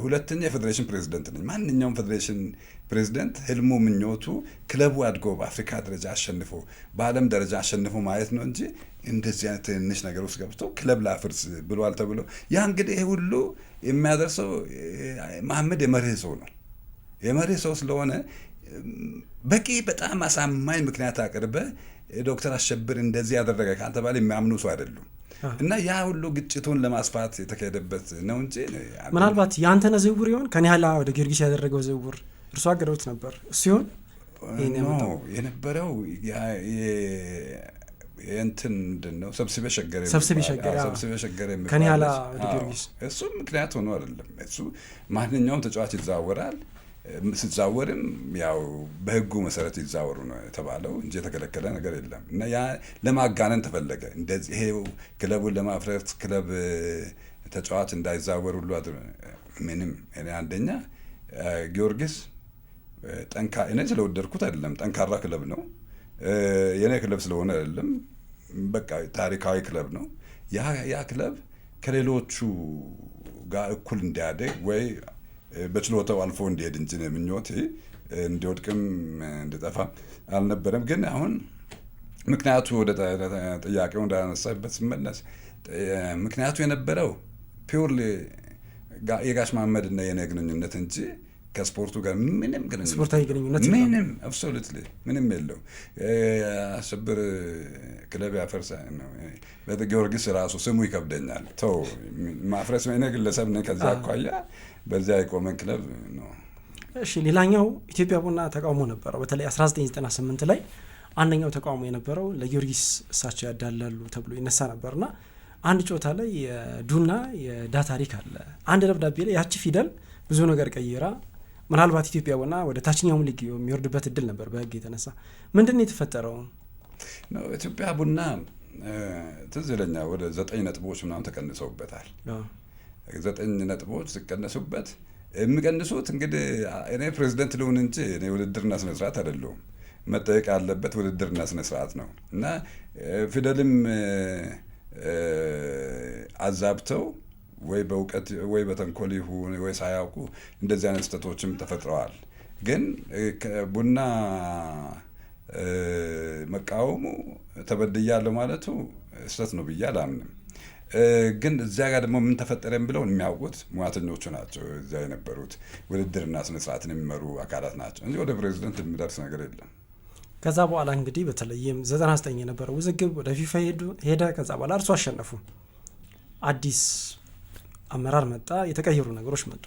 ሁለተኛ የፌዴሬሽን ፕሬዚደንት ነኝ። ማንኛውም ፌዴሬሽን ፕሬዚደንት ህልሙ ምኞቱ ክለቡ አድጎ በአፍሪካ ደረጃ አሸንፎ በዓለም ደረጃ አሸንፎ ማየት ነው እንጂ እንደዚህ አይነት ትንሽ ነገር ውስጥ ገብቶ ክለብ ላፍርስ ብሏል ተብሎ ያ እንግዲህ ይሄ ሁሉ የሚያደርሰው መሐመድ የመርህ ሰው ነው። የመርህ ሰው ስለሆነ በቂ በጣም አሳማኝ ምክንያት አቅርበ ዶክተር አሸብር እንደዚህ ያደረገ ካልተባለ የሚያምኑ ሰው አይደሉም። እና ያ ሁሉ ግጭቱን ለማስፋት የተካሄደበት ነው እንጂ ምናልባት ያንተነ ዝውውር ይሆን ከኒያላ ወደ ጊዮርጊስ ያደረገው ዝውውር እርሱ አገረውት ነበር እሱ ይሆን የነበረው የእንትን ምንድን ነው ሰብስቤ ሸገር ከኒያላ ወደ ጊዮርጊስ እሱ ምክንያት ሆኖ አይደለም። እሱ ማንኛውም ተጫዋች ይዛወራል። ሲዛወርም ያው በህጉ መሰረት ይዛወሩ ነው የተባለው እንጂ የተከለከለ ነገር የለም። እና ያ ለማጋነን ተፈለገ። እንደዚህ ይሄ ክለቡን ለማፍረስ ክለብ ተጫዋች እንዳይዛወር ሁሉ ምንም እኔ አንደኛ ጊዮርጊስ እኔ ስለወደድኩት አይደለም፣ ጠንካራ ክለብ ነው። የኔ ክለብ ስለሆነ አይደለም፣ በቃ ታሪካዊ ክለብ ነው። ያ ክለብ ከሌሎቹ ጋር እኩል እንዲያደግ ወይ በችሎታው አልፎ እንዲሄድ እንጂ ምኞቴ እንዲወድቅም እንዲጠፋ አልነበረም። ግን አሁን ምክንያቱ ወደ ጥያቄው እንዳነሳበት ስመለስ ምክንያቱ የነበረው ፒውርሊ የጋሽ መሐመድ እና የኔ ግንኙነት እንጂ ከስፖርቱ ጋር ምንም ስፖርታዊ ግንኙነት ምንም አብሶሉትሊ ምንም የለው። አሸብር ክለብ ያፈርሳ ነው። በጊዮርጊስ ራሱ ስሙ ይከብደኛል። ተው ማፍረስ እኔ ግለሰብ ነኝ። ከዛ አኳያ በዚያ የቆመን ክለብ ነው። እሺ፣ ሌላኛው ኢትዮጵያ ቡና ተቃውሞ ነበረው። በተለይ 1998 ላይ አንደኛው ተቃውሞ የነበረው ለጊዮርጊስ እሳቸው ያዳላሉ ተብሎ ይነሳ ነበርና አንድ ጨዋታ ላይ የዱና የዳ ታሪክ አለ። አንድ ደብዳቤ ላይ ያቺ ፊደል ብዙ ነገር ቀይራ ምናልባት ኢትዮጵያ ቡና ወደ ታችኛው ሊግ የሚወርድበት እድል ነበር በህግ የተነሳ። ምንድን ነው የተፈጠረው? ኢትዮጵያ ቡና ትዝ ይለኛል ወደ 9 ነጥቦች ምናምን ተቀንሰውበታል። 9 ነጥቦች ሲቀነሱበት የሚቀንሱት እንግዲህ እኔ ፕሬዚደንት ልሁን እንጂ እኔ ውድድርና ስነስርዓት አይደለሁም። መጠየቅ ያለበት ውድድርና ስነስርዓት ነው እና ፊደልም አዛብተው ወይ በእውቀት ወይ በተንኮል ይሁን ወይ ሳያውቁ እንደዚህ አይነት ስህተቶችም ተፈጥረዋል። ግን ቡና መቃወሙ ተበድያለሁ ማለቱ ስህተት ነው ብዬ አላምንም። ግን እዚያ ጋር ደግሞ ምን ተፈጠረም ብለው የሚያውቁት ሙያተኞቹ ናቸው። እዚያ የነበሩት ውድድርና ስነስርዓትን የሚመሩ አካላት ናቸው እንጂ ወደ ፕሬዚደንት የሚደርስ ነገር የለም። ከዛ በኋላ እንግዲህ በተለይም 99 የነበረው ውዝግብ ወደ ፊፋ ሄደ። ከዛ በኋላ እርሱ አሸነፉ። አዲስ አመራር መጣ፣ የተቀየሩ ነገሮች መጡ።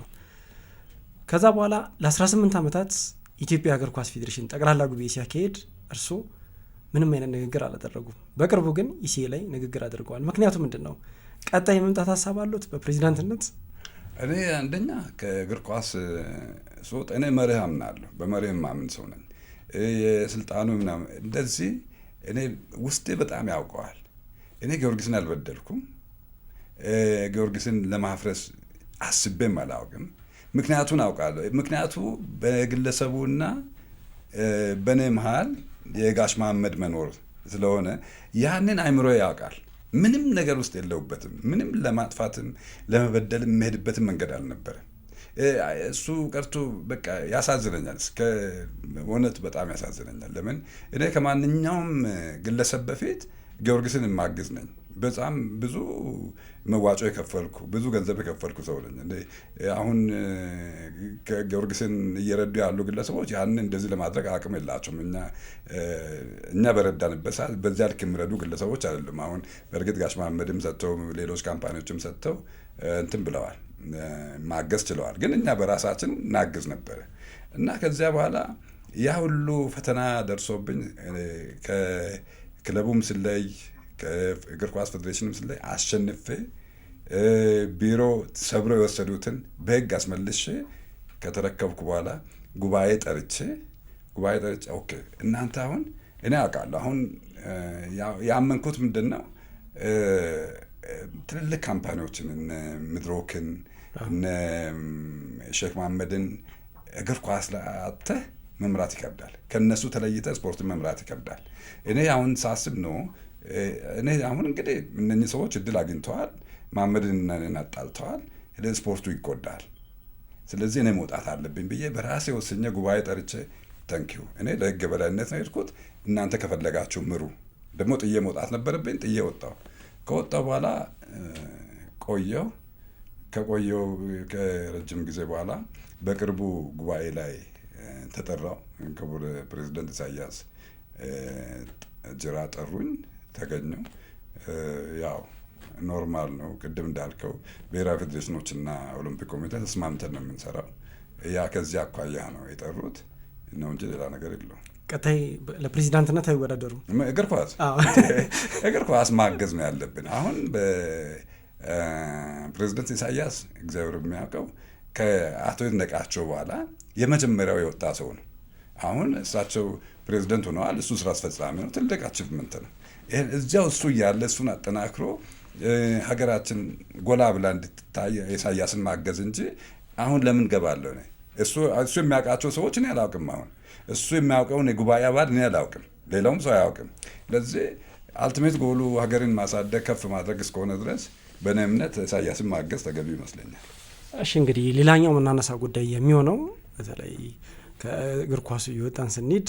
ከዛ በኋላ ለ18 ዓመታት ኢትዮጵያ እግር ኳስ ፌዴሬሽን ጠቅላላ ጉባኤ ሲያካሄድ እርሱ ምንም አይነት ንግግር አላደረጉም። በቅርቡ ግን ኢሲኤ ላይ ንግግር አድርገዋል። ምክንያቱ ምንድን ነው? ቀጣይ የመምጣት ሀሳብ አሉት በፕሬዚዳንትነት? እኔ አንደኛ ከእግር ኳስ ስወጥ እኔ መርህ አምናለሁ። በመርህ ማምን ሰው ነኝ። የስልጣኑ ምናምን እንደዚህ እኔ ውስጤ በጣም ያውቀዋል። እኔ ጊዮርጊስን አልበደልኩም። ጊዮርጊስን ለማፍረስ አስቤም አላውቅም። ምክንያቱን አውቃለሁ። ምክንያቱ በግለሰቡና በእኔ መሀል የጋሽ መሐመድ መኖር ስለሆነ ያንን አይምሮ ያውቃል። ምንም ነገር ውስጥ የለውበትም። ምንም ለማጥፋትም ለመበደልም የምሄድበትም መንገድ አልነበረም። እሱ ቀርቶ በቃ ያሳዝነኛል። እስከ እውነት በጣም ያሳዝነኛል። ለምን እኔ ከማንኛውም ግለሰብ በፊት ጊዮርጊስን የማግዝ ነኝ። በጣም ብዙ መዋጮ የከፈልኩ ብዙ ገንዘብ የከፈልኩ ሰው ነኝ። አሁን ጊዮርጊስን እየረዱ ያሉ ግለሰቦች ያንን እንደዚህ ለማድረግ አቅም የላቸውም። እኛ በረዳንበት ሰዓት በዚያ ልክ የሚረዱ ግለሰቦች አይደሉም። አሁን በእርግጥ ጋሽ መሐመድም ሰጥተው ሌሎች ካምፓኒዎችም ሰጥተው እንትን ብለዋል፣ ማገዝ ችለዋል። ግን እኛ በራሳችን እናግዝ ነበረ እና ከዚያ በኋላ ያ ሁሉ ፈተና ደርሶብኝ ከክለቡም ስለይ ከእግር ኳስ ፌዴሬሽንም ስለይ አሸንፌ ቢሮ ሰብረው የወሰዱትን በሕግ አስመልሼ ከተረከብኩ በኋላ ጉባኤ ጠርቼ ኦኬ እናንተ አሁን እኔ አውቃለሁ። አሁን ያመንኩት ምንድን ነው ትልልቅ ካምፓኒዎችን እነ ምድሮክን እነ ሼክ መሐመድን እግር ኳስ አጥተህ መምራት ይከብዳል። ከነሱ ተለይተህ ስፖርትን መምራት ይከብዳል። እኔ አሁን ሳስብ ነው እኔ አሁን እንግዲህ እነኚህ ሰዎች እድል አግኝተዋል፣ መሐመድን አጣልተዋል፣ ስፖርቱ ይጎዳል። ስለዚህ እኔ መውጣት አለብኝ ብዬ በራሴ ወስኜ ጉባኤ ጠርቼ ተንኪው እኔ ለህግ በላይነት ነው የሄድኩት፣ እናንተ ከፈለጋችሁ ምሩ። ደግሞ ጥዬ መውጣት ነበረብኝ። ጥዬ ወጣሁ። ከወጣሁ በኋላ ከቆየው ከረጅም ጊዜ በኋላ በቅርቡ ጉባኤ ላይ ተጠራው። ክቡር ፕሬዚደንት ኢሳያስ ጅራ ጠሩኝ፣ ተገኘው። ያው ኖርማል ነው። ቅድም እንዳልከው ብሔራዊ ፌዴሬሽኖችና ኦሎምፒክ ኮሚቴ ተስማምተን ነው የምንሰራው። ያ ከዚህ አኳያ ነው የጠሩት ነው እንጂ ሌላ ነገር የለውም። ቀጣይ ለፕሬዚዳንትነት አይወዳደሩም? እግር ኳስ ማገዝ ነው ያለብን። አሁን በፕሬዚደንት ኢሳያስ እግዚአብሔር የሚያውቀው ከአቶ ይድነቃቸው በኋላ የመጀመሪያው የወጣ ሰው ነው። አሁን እሳቸው ፕሬዚደንት ሆነዋል። እሱ ስራ አስፈጻሚ ነው። ትልቅ አቺቭመንት ነው። እዚያው እሱ እያለ እሱን አጠናክሮ ሀገራችን ጎላ ብላ እንድትታይ ኢሳያስን ማገዝ እንጂ አሁን ለምን ገባለሁ እኔ እሱ የሚያውቃቸው ሰዎች እኔ አላውቅም። አሁን እሱ የሚያውቀውን የጉባኤ አባል እኔ አላውቅም፣ ሌላውም ሰው አያውቅም። ስለዚህ አልቲሜት ጎሉ ሀገርን ማሳደግ ከፍ ማድረግ እስከሆነ ድረስ በእኔ እምነት ኢሳያስን ማገዝ ተገቢ ይመስለኛል። እሺ እንግዲህ ሌላኛው የምናነሳው ጉዳይ የሚሆነው በተለይ ከእግር ኳሱ እየወጣን ስንሄድ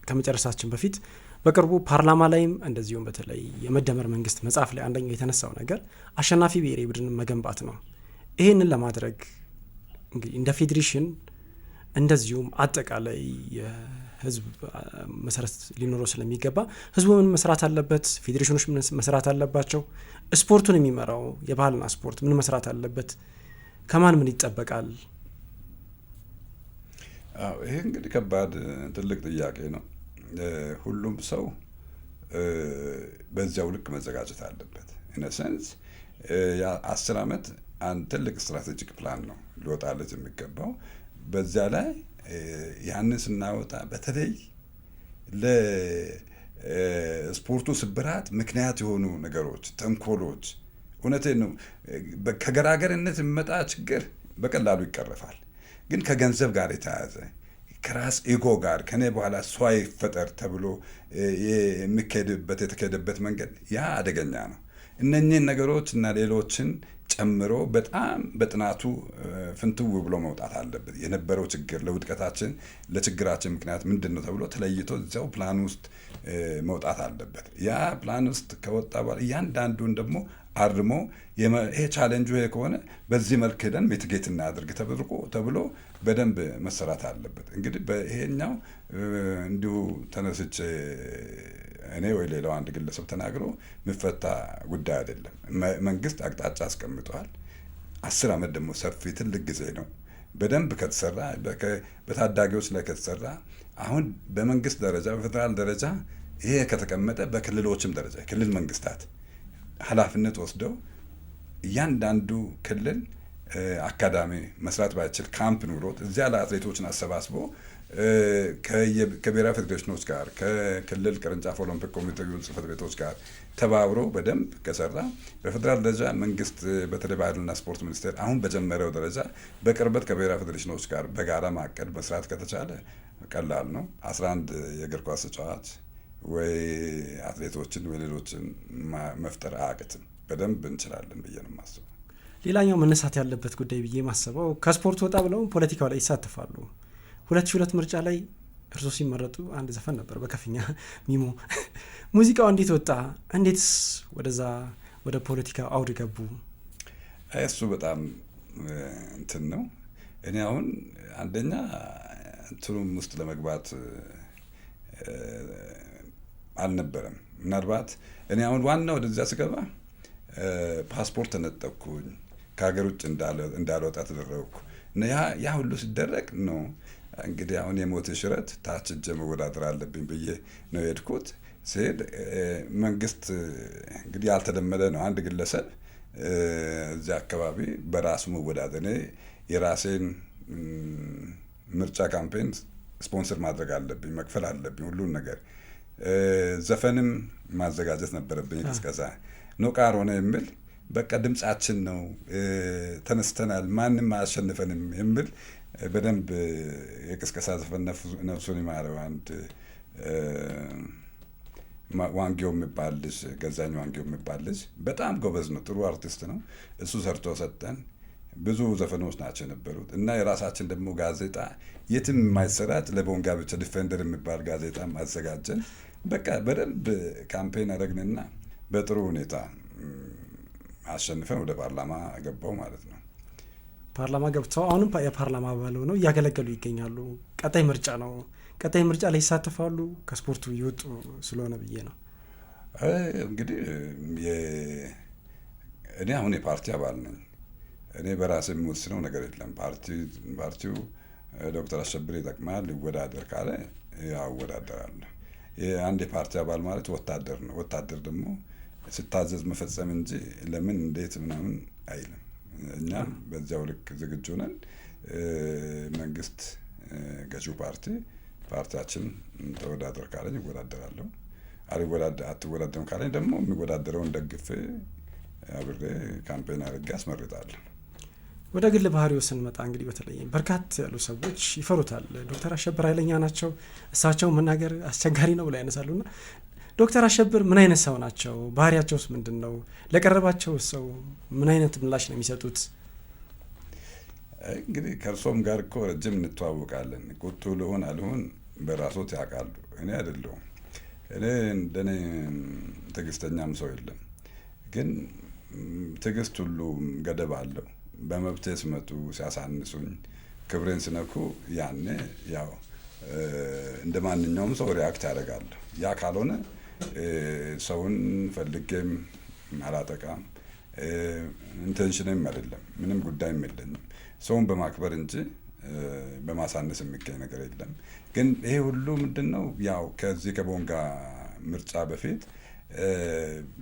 ከመጨረሳችን በፊት በቅርቡ ፓርላማ ላይም እንደዚሁም በተለይ የመደመር መንግስት መጽሐፍ ላይ አንደኛው የተነሳው ነገር አሸናፊ ብሔራዊ ቡድን መገንባት ነው። ይህንን ለማድረግ እንግዲህ እንደ ፌዴሬሽን እንደዚሁም አጠቃላይ የህዝብ መሰረት ሊኖረው ስለሚገባ ህዝቡ ምን መስራት አለበት፣ ፌዴሬሽኖች ምን መስራት አለባቸው፣ ስፖርቱን የሚመራው የባህልና ስፖርት ምን መስራት አለበት፣ ከማን ምን ይጠበቃል? ይሄ እንግዲህ ከባድ ትልቅ ጥያቄ ነው። ሁሉም ሰው በዚያው ልክ መዘጋጀት አለበት። ኢነሰንስ የ10 ዓመት አንድ ትልቅ ስትራቴጂክ ፕላን ነው ሊወጣለት የሚገባው። በዚያ ላይ ያንን ስናወጣ በተለይ ለስፖርቱ ስብራት ምክንያት የሆኑ ነገሮች፣ ተንኮሎች፣ እውነቴን ነው ከገራገርነት የሚመጣ ችግር በቀላሉ ይቀረፋል። ግን ከገንዘብ ጋር የተያያዘ ከራስ ኢጎ ጋር ከኔ በኋላ እሷ ይፈጠር ተብሎ የተካሄደበት መንገድ ያ አደገኛ ነው። እነኚህን ነገሮች እና ሌሎችን ጨምሮ በጣም በጥናቱ ፍንትው ብሎ መውጣት አለበት። የነበረው ችግር ለውድቀታችን ለችግራችን ምክንያት ምንድን ነው ተብሎ ተለይቶ እዚያው ፕላን ውስጥ መውጣት አለበት። ያ ፕላን ውስጥ ከወጣ በኋላ እያንዳንዱን ደግሞ አርሞ ይሄ ቻሌንጁ ይሄ ከሆነ በዚህ መልክ ሄደን ሚቲጌት እናድርግ ተብሎ በደንብ መሰራት አለበት። እንግዲህ በይሄኛው እንዲሁ ተነስቼ እኔ ወይ ሌላው አንድ ግለሰብ ተናግሮ የሚፈታ ጉዳይ አይደለም። መንግስት አቅጣጫ አስቀምጧል። 10 ዓመት ደግሞ ሰፊ ትልቅ ጊዜ ነው። በደንብ ከተሰራ በታዳጊዎች ላይ ከተሰራ አሁን በመንግስት ደረጃ በፌዴራል ደረጃ ይሄ ከተቀመጠ በክልሎችም ደረጃ ክልል መንግስታት ኃላፊነት ወስደው እያንዳንዱ ክልል አካዳሚ መስራት ባይችል ካምፕ ኑሮት እዚያ ለአትሌቶችን አሰባስቦ ከብሔራዊ ፌዴሬሽኖች ጋር ከክልል ቅርንጫፍ ኦሎምፒክ ኮሚቴ ጽህፈት ቤቶች ጋር ተባብሮ በደንብ ከሰራ በፌዴራል ደረጃ መንግስት በተለይ ባህልና ስፖርት ሚኒስቴር አሁን በጀመረው ደረጃ በቅርበት ከብሔራዊ ፌዴሬሽኖች ጋር በጋራ ማቀድ መስራት ከተቻለ ቀላል ነው። 11 የእግር ኳስ ተጫዋች ወይ አትሌቶችን ወይ ሌሎችን መፍጠር አያቅትም። በደንብ እንችላለን ብዬ ነው የማስበው። ሌላኛው መነሳት ያለበት ጉዳይ ብዬ ማስበው ከስፖርት ወጣ ብለው ፖለቲካው ላይ ይሳተፋሉ። 2002 ምርጫ ላይ እርሶ ሲመረጡ አንድ ዘፈን ነበር በከፍኛ ሚሞ። ሙዚቃው እንዴት ወጣ? እንዴትስ ወደዛ ወደ ፖለቲካ አውድ ገቡ? እሱ በጣም እንትን ነው። እኔ አሁን አንደኛ እንትኑም ውስጥ ለመግባት አልነበረም። ምናልባት እኔ አሁን ዋና ወደዚያ ስገባ ፓስፖርት ተነጠቅኩኝ፣ ከሀገር ውጭ እንዳልወጣ ተደረግኩ እና ያ ሁሉ ሲደረግ ነው እንግዲህ አሁን የሞት ሽረት ታች እጄ መወዳደር አለብኝ ብዬ ነው የሄድኩት። ሲሄድ መንግስት እንግዲህ ያልተለመደ ነው። አንድ ግለሰብ እዚያ አካባቢ በራሱ መወዳደር፣ እኔ የራሴን ምርጫ ካምፔን ስፖንሰር ማድረግ አለብኝ፣ መክፈል አለብኝ ሁሉን ነገር። ዘፈንም ማዘጋጀት ነበረብኝ። ቅስቀሳ ነው ቃር ሆነ የሚል በቃ ድምጻችን ነው ተነስተናል፣ ማንም አያሸንፈንም የሚል በደንብ የቅስቀሳ ዘፈን ነፍሱን ይማረው አንድ ዋንጌው የሚባል ልጅ ገዛኝ ዋንጌው የሚባል ልጅ በጣም ጎበዝ ነው፣ ጥሩ አርቲስት ነው። እሱ ሰርቶ ሰጠን። ብዙ ዘፈኖች ናቸው የነበሩት እና የራሳችን ደግሞ ጋዜጣ የትም የማይሰራጭ ለቦንጋ ብቻ ዲፌንደር የሚባል ጋዜጣ አዘጋጀን። በቃ በደንብ ካምፔን አደረግንና በጥሩ ሁኔታ አሸንፈን ወደ ፓርላማ ገባው ማለት ነው። ፓርላማ ገብተው አሁንም የፓርላማ አባል ሆነው እያገለገሉ ይገኛሉ። ቀጣይ ምርጫ ነው። ቀጣይ ምርጫ ላይ ይሳተፋሉ? ከስፖርቱ ይወጡ ስለሆነ ብዬ ነው። እንግዲህ እኔ አሁን የፓርቲ አባል ነኝ። እኔ በራሴ የምወስነው ነገር የለም። ፓርቲው ዶክተር አሸብር ይጠቅማል ይወዳደር ካለ ያወዳደራለሁ። አንድ የፓርቲ አባል ማለት ወታደር ነው። ወታደር ደግሞ ስታዘዝ መፈጸም እንጂ ለምን እንዴት ምናምን አይልም። እኛም በዚያው ልክ ዝግጁ ነን። መንግስት ገዢው ፓርቲያችን ተወዳደር ካለኝ ይወዳደራለሁ። አትወዳደርም ካለኝ ደግሞ የሚወዳደረውን ደግፌ አብሬ ካምፔን አድርጌ አስመርጣለሁ። ወደ ግል ባህሪው ስንመጣ እንግዲህ በተለይ በርካታ ያሉ ሰዎች ይፈሩታል። ዶክተር አሸብር ኃይለኛ ናቸው፣ እሳቸው መናገር አስቸጋሪ ነው ብላ ያነሳሉና ዶክተር አሸብር ምን አይነት ሰው ናቸው? ባህሪያቸውስ ምንድን ነው? ለቀረባቸው ሰው ምን አይነት ምላሽ ነው የሚሰጡት? እንግዲህ ከእርሶም ጋር እኮ ረጅም እንተዋወቃለን። ቁጡ ልሆን አልሆን በራሶት ያውቃሉ። እኔ አይደለሁም። እኔ እንደኔ ትዕግስተኛም ሰው የለም። ግን ትዕግስት ሁሉ ገደብ አለው። በመብቴ ሲመጡ ሲያሳንሱኝ፣ ክብሬን ሲነኩ ያኔ ያው እንደ ማንኛውም ሰው ሪያክት ያደርጋለሁ። ያ ካልሆነ ሰውን ፈልጌም አላጠቃም፣ ኢንቴንሽንም አይደለም፣ ምንም ጉዳይም የለኝም። ሰውን በማክበር እንጂ በማሳነስ የሚገኝ ነገር የለም። ግን ይሄ ሁሉ ምንድን ነው? ያው ከዚህ ከቦንጋ ምርጫ በፊት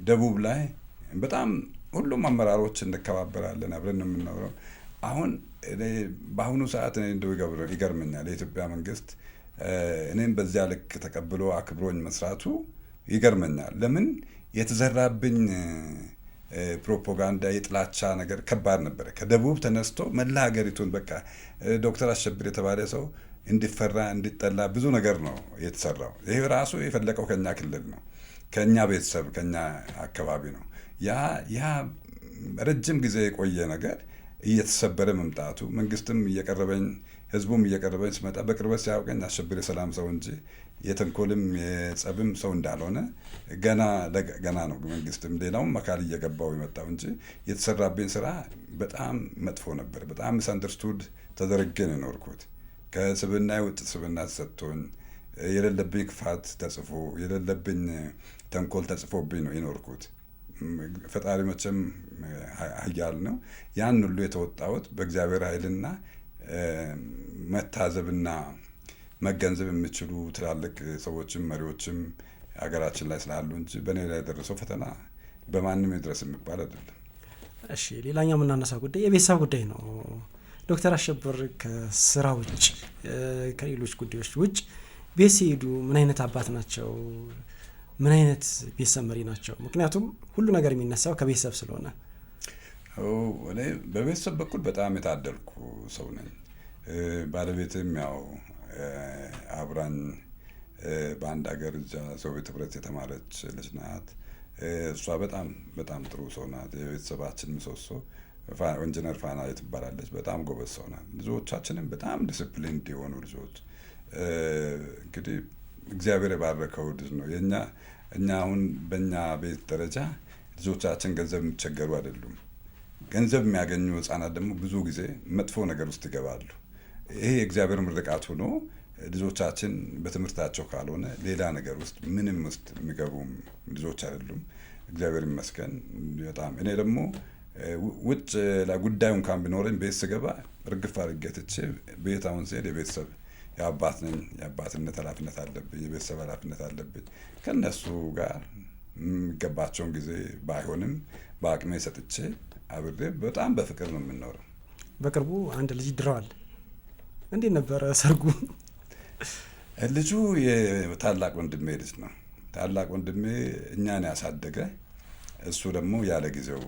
ደቡብ ላይ በጣም ሁሉም አመራሮች እንከባበራለን፣ አብረን ነው የምንኖረው። አሁን በአሁኑ ሰዓት እኔ እንደው ይገርመኛል የኢትዮጵያ መንግስት እኔም በዚያ ልክ ተቀብሎ አክብሮኝ መስራቱ ይገርመኛል። ለምን የተዘራብኝ ፕሮፓጋንዳ የጥላቻ ነገር ከባድ ነበረ። ከደቡብ ተነስቶ መላ ሀገሪቱን በቃ ዶክተር አሸብር የተባለ ሰው እንዲፈራ እንዲጠላ ብዙ ነገር ነው የተሰራው። ይሄ ራሱ የፈለቀው ከኛ ክልል ነው፣ ከኛ ቤተሰብ ከኛ አካባቢ ነው። ያ ረጅም ጊዜ የቆየ ነገር እየተሰበረ መምጣቱ መንግስትም እየቀረበኝ ህዝቡም እየቀረበኝ ሲመጣ በቅርበት ሲያውቀኝ አሸብር የሰላም ሰው እንጂ የተንኮልም የጸብም ሰው እንዳልሆነ ገና ነው መንግስትም ሌላውም አካል እየገባው የመጣው እንጂ የተሰራብኝ ስራ በጣም መጥፎ ነበር። በጣም ሚስአንደርስቱድ ተደርጌ ነው የኖርኩት። ከስብና ውጭ ስብና ተሰጥቶኝ የሌለብኝ ክፋት ተጽፎ የሌለብኝ ተንኮል ተጽፎብኝ ነው የኖርኩት። ፈጣሪ መቼም ኃያል ነው። ያን ሁሉ የተወጣሁት በእግዚአብሔር ኃይልና መታዘብና መገንዘብ የሚችሉ ትላልቅ ሰዎችም መሪዎችም ሀገራችን ላይ ስላሉ እንጂ በእኔ ላይ የደረሰው ፈተና በማንም ይድረስ የሚባል አይደለም። እሺ፣ ሌላኛው የምናነሳው ጉዳይ የቤተሰብ ጉዳይ ነው። ዶክተር አሸብር ከስራ ውጭ ከሌሎች ጉዳዮች ውጭ ቤት ሲሄዱ ምን አይነት አባት ናቸው? ምን አይነት ቤተሰብ መሪ ናቸው? ምክንያቱም ሁሉ ነገር የሚነሳው ከቤተሰብ ስለሆነ። እኔ በቤተሰብ በኩል በጣም የታደልኩ ሰው ነኝ። ባለቤትም ያው አብራኝ በአንድ ሀገር እዛ ሶቪየት ህብረት የተማረች ልጅ ናት። እሷ በጣም በጣም ጥሩ ሰው ናት። የቤተሰባችን ምሰሶ ኢንጂነር ፋና ትባላለች። በጣም ጎበዝ ሰው ናት። ልጆቻችንም በጣም ዲስፕሊን የሆኑ ልጆች፣ እንግዲህ እግዚአብሔር የባረከው ልጅ ነው። እኛ አሁን በእኛ ቤት ደረጃ ልጆቻችን ገንዘብ የሚቸገሩ አይደሉም። ገንዘብ የሚያገኙ ህጻናት ደግሞ ብዙ ጊዜ መጥፎ ነገር ውስጥ ይገባሉ። ይሄ የእግዚአብሔር ምርቃት ሆኖ ልጆቻችን በትምህርታቸው ካልሆነ ሌላ ነገር ውስጥ ምንም ውስጥ የሚገቡ ልጆች አይደሉም። እግዚአብሔር ይመስገን በጣም። እኔ ደግሞ ውጭ ጉዳዩ እንኳን ቢኖረኝ ቤት ስገባ እርግፍ አድርጌ ትቼ ቤት አሁን ስሄድ የቤተሰብ የአባት ነኝ። የአባትነት ኃላፊነት አለብኝ። የቤተሰብ ኃላፊነት አለብኝ። ከእነሱ ጋር የሚገባቸውን ጊዜ ባይሆንም በአቅሜ ሰጥቼ አብሬ በጣም በፍቅር ነው የምንኖረው። በቅርቡ አንድ ልጅ ድረዋል። እንዴት ነበረ ሰርጉ? ልጁ የታላቅ ወንድሜ ልጅ ነው። ታላቅ ወንድሜ እኛን ያሳደገ፣ እሱ ደግሞ ያለ ጊዜው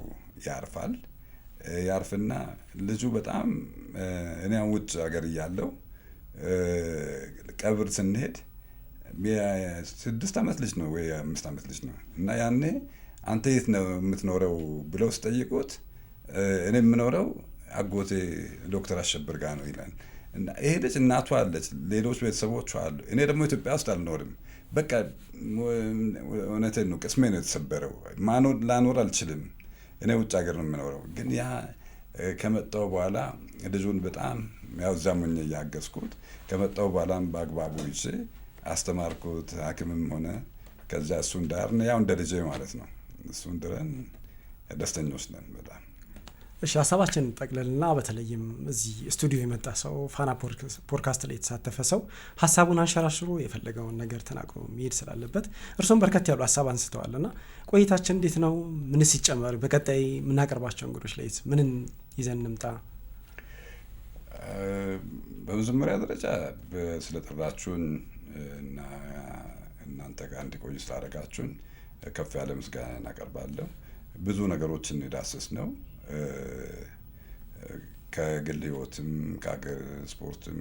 ያርፋል። ያርፍና ልጁ በጣም እኔ ውጭ ሀገር እያለሁ ቀብር ስንሄድ 6 ዓመት ልጅ ነው ወይ 5 ዓመት ልጅ ነው እና ያኔ አንተ የት ነው የምትኖረው ብለው ስጠይቁት እኔ የምኖረው አጎቴ ዶክተር አሸብር ጋር ነው ይላል። እና ይሄ ልጅ እናቱ አለች፣ ሌሎች ቤተሰቦቹ አሉ። እኔ ደግሞ ኢትዮጵያ ውስጥ አልኖርም። በቃ እውነቴን ነው፣ ቅስሜ ነው የተሰበረው። ላኖር አልችልም። እኔ ውጭ ሀገር ነው የምኖረው። ግን ያ ከመጣው በኋላ ልጁን በጣም ያው እዛም ሆኜ እያገዝኩት ከመጣው በኋላም በአግባቡ ይዤ አስተማርኩት። ሐኪምም ሆነ ከዛ እሱን ዳርን፣ ያው እንደ ልጄ ማለት ነው። እሱን ድረን ደስተኞች ነን በጣም። እሺ ሀሳባችን ጠቅለልና በተለይም እዚህ ስቱዲዮ የመጣ ሰው ፋና ፖድካስት ላይ የተሳተፈ ሰው ሀሳቡን አንሸራሽሮ የፈለገውን ነገር ተናግሮ መሄድ ስላለበት እርሶም በርከት ያሉ ሀሳብ አንስተዋልና ቆይታችን እንዴት ነው? ምንስ ይጨመር? በቀጣይ የምናቀርባቸው እንግዶች ላይ ምንን ይዘን እንምጣ? በመጀመሪያ ደረጃ ስለጠራችሁን እና እናንተ ጋር እንዲቆዩ ስላደረጋችሁን ከፍ ያለ ምስጋና እናቀርባለሁ። ብዙ ነገሮችን የዳሰስ ነው። ከግል ህይወትም ከሀገር ስፖርትም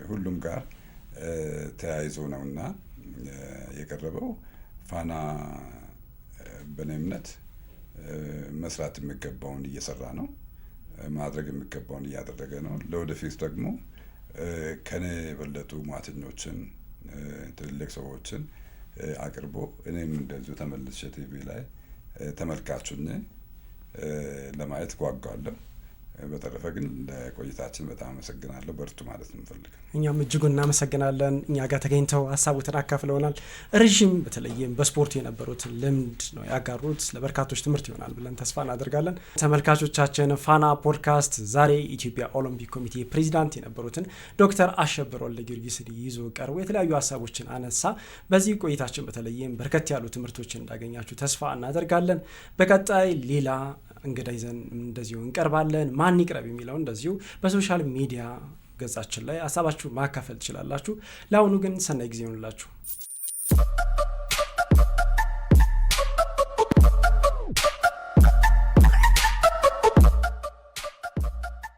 ሁሉም ጋር ተያይዞ ነውና የቀረበው። ፋና በእኔ እምነት መስራት የሚገባውን እየሰራ ነው፣ ማድረግ የሚገባውን እያደረገ ነው። ለወደፊት ደግሞ ከኔ የበለጡ ሙያተኞችን ትልልቅ ሰዎችን አቅርቦ እኔም እንደዚሁ ተመልሼ ቲቪ ላይ ተመልካቹን ለማየት ጓጓለሁ። በተረፈ ግን ለቆይታችን በጣም አመሰግናለሁ። በርቱ ማለት ነው የምፈልገው። እኛም እጅጉን እናመሰግናለን። እኛ ጋር ተገኝተው ሀሳቡትን አካፍለውናል። ረዥም በተለይም በስፖርቱ የነበሩትን ልምድ ነው ያጋሩት። ለበርካቶች ትምህርት ይሆናል ብለን ተስፋ እናደርጋለን። ተመልካቾቻችን ፋና ፖድካስት ዛሬ ኢትዮጵያ ኦሎምፒክ ኮሚቴ ፕሬዚዳንት የነበሩትን ዶክተር አሸብር ወልደ ጊዮርጊስን ይዞ ቀርቦ የተለያዩ ሀሳቦችን አነሳ። በዚህ ቆይታችን በተለይም በርከት ያሉ ትምህርቶችን እንዳገኛችሁ ተስፋ እናደርጋለን። በቀጣይ ሌላ እንግዳ ይዘን እንደዚሁ እንቀርባለን። ማን ይቅረብ የሚለው እንደዚሁ በሶሻል ሚዲያ ገጻችን ላይ ሀሳባችሁ ማካፈል ትችላላችሁ። ለአሁኑ ግን ሰናይ ጊዜ ይሆንላችሁ።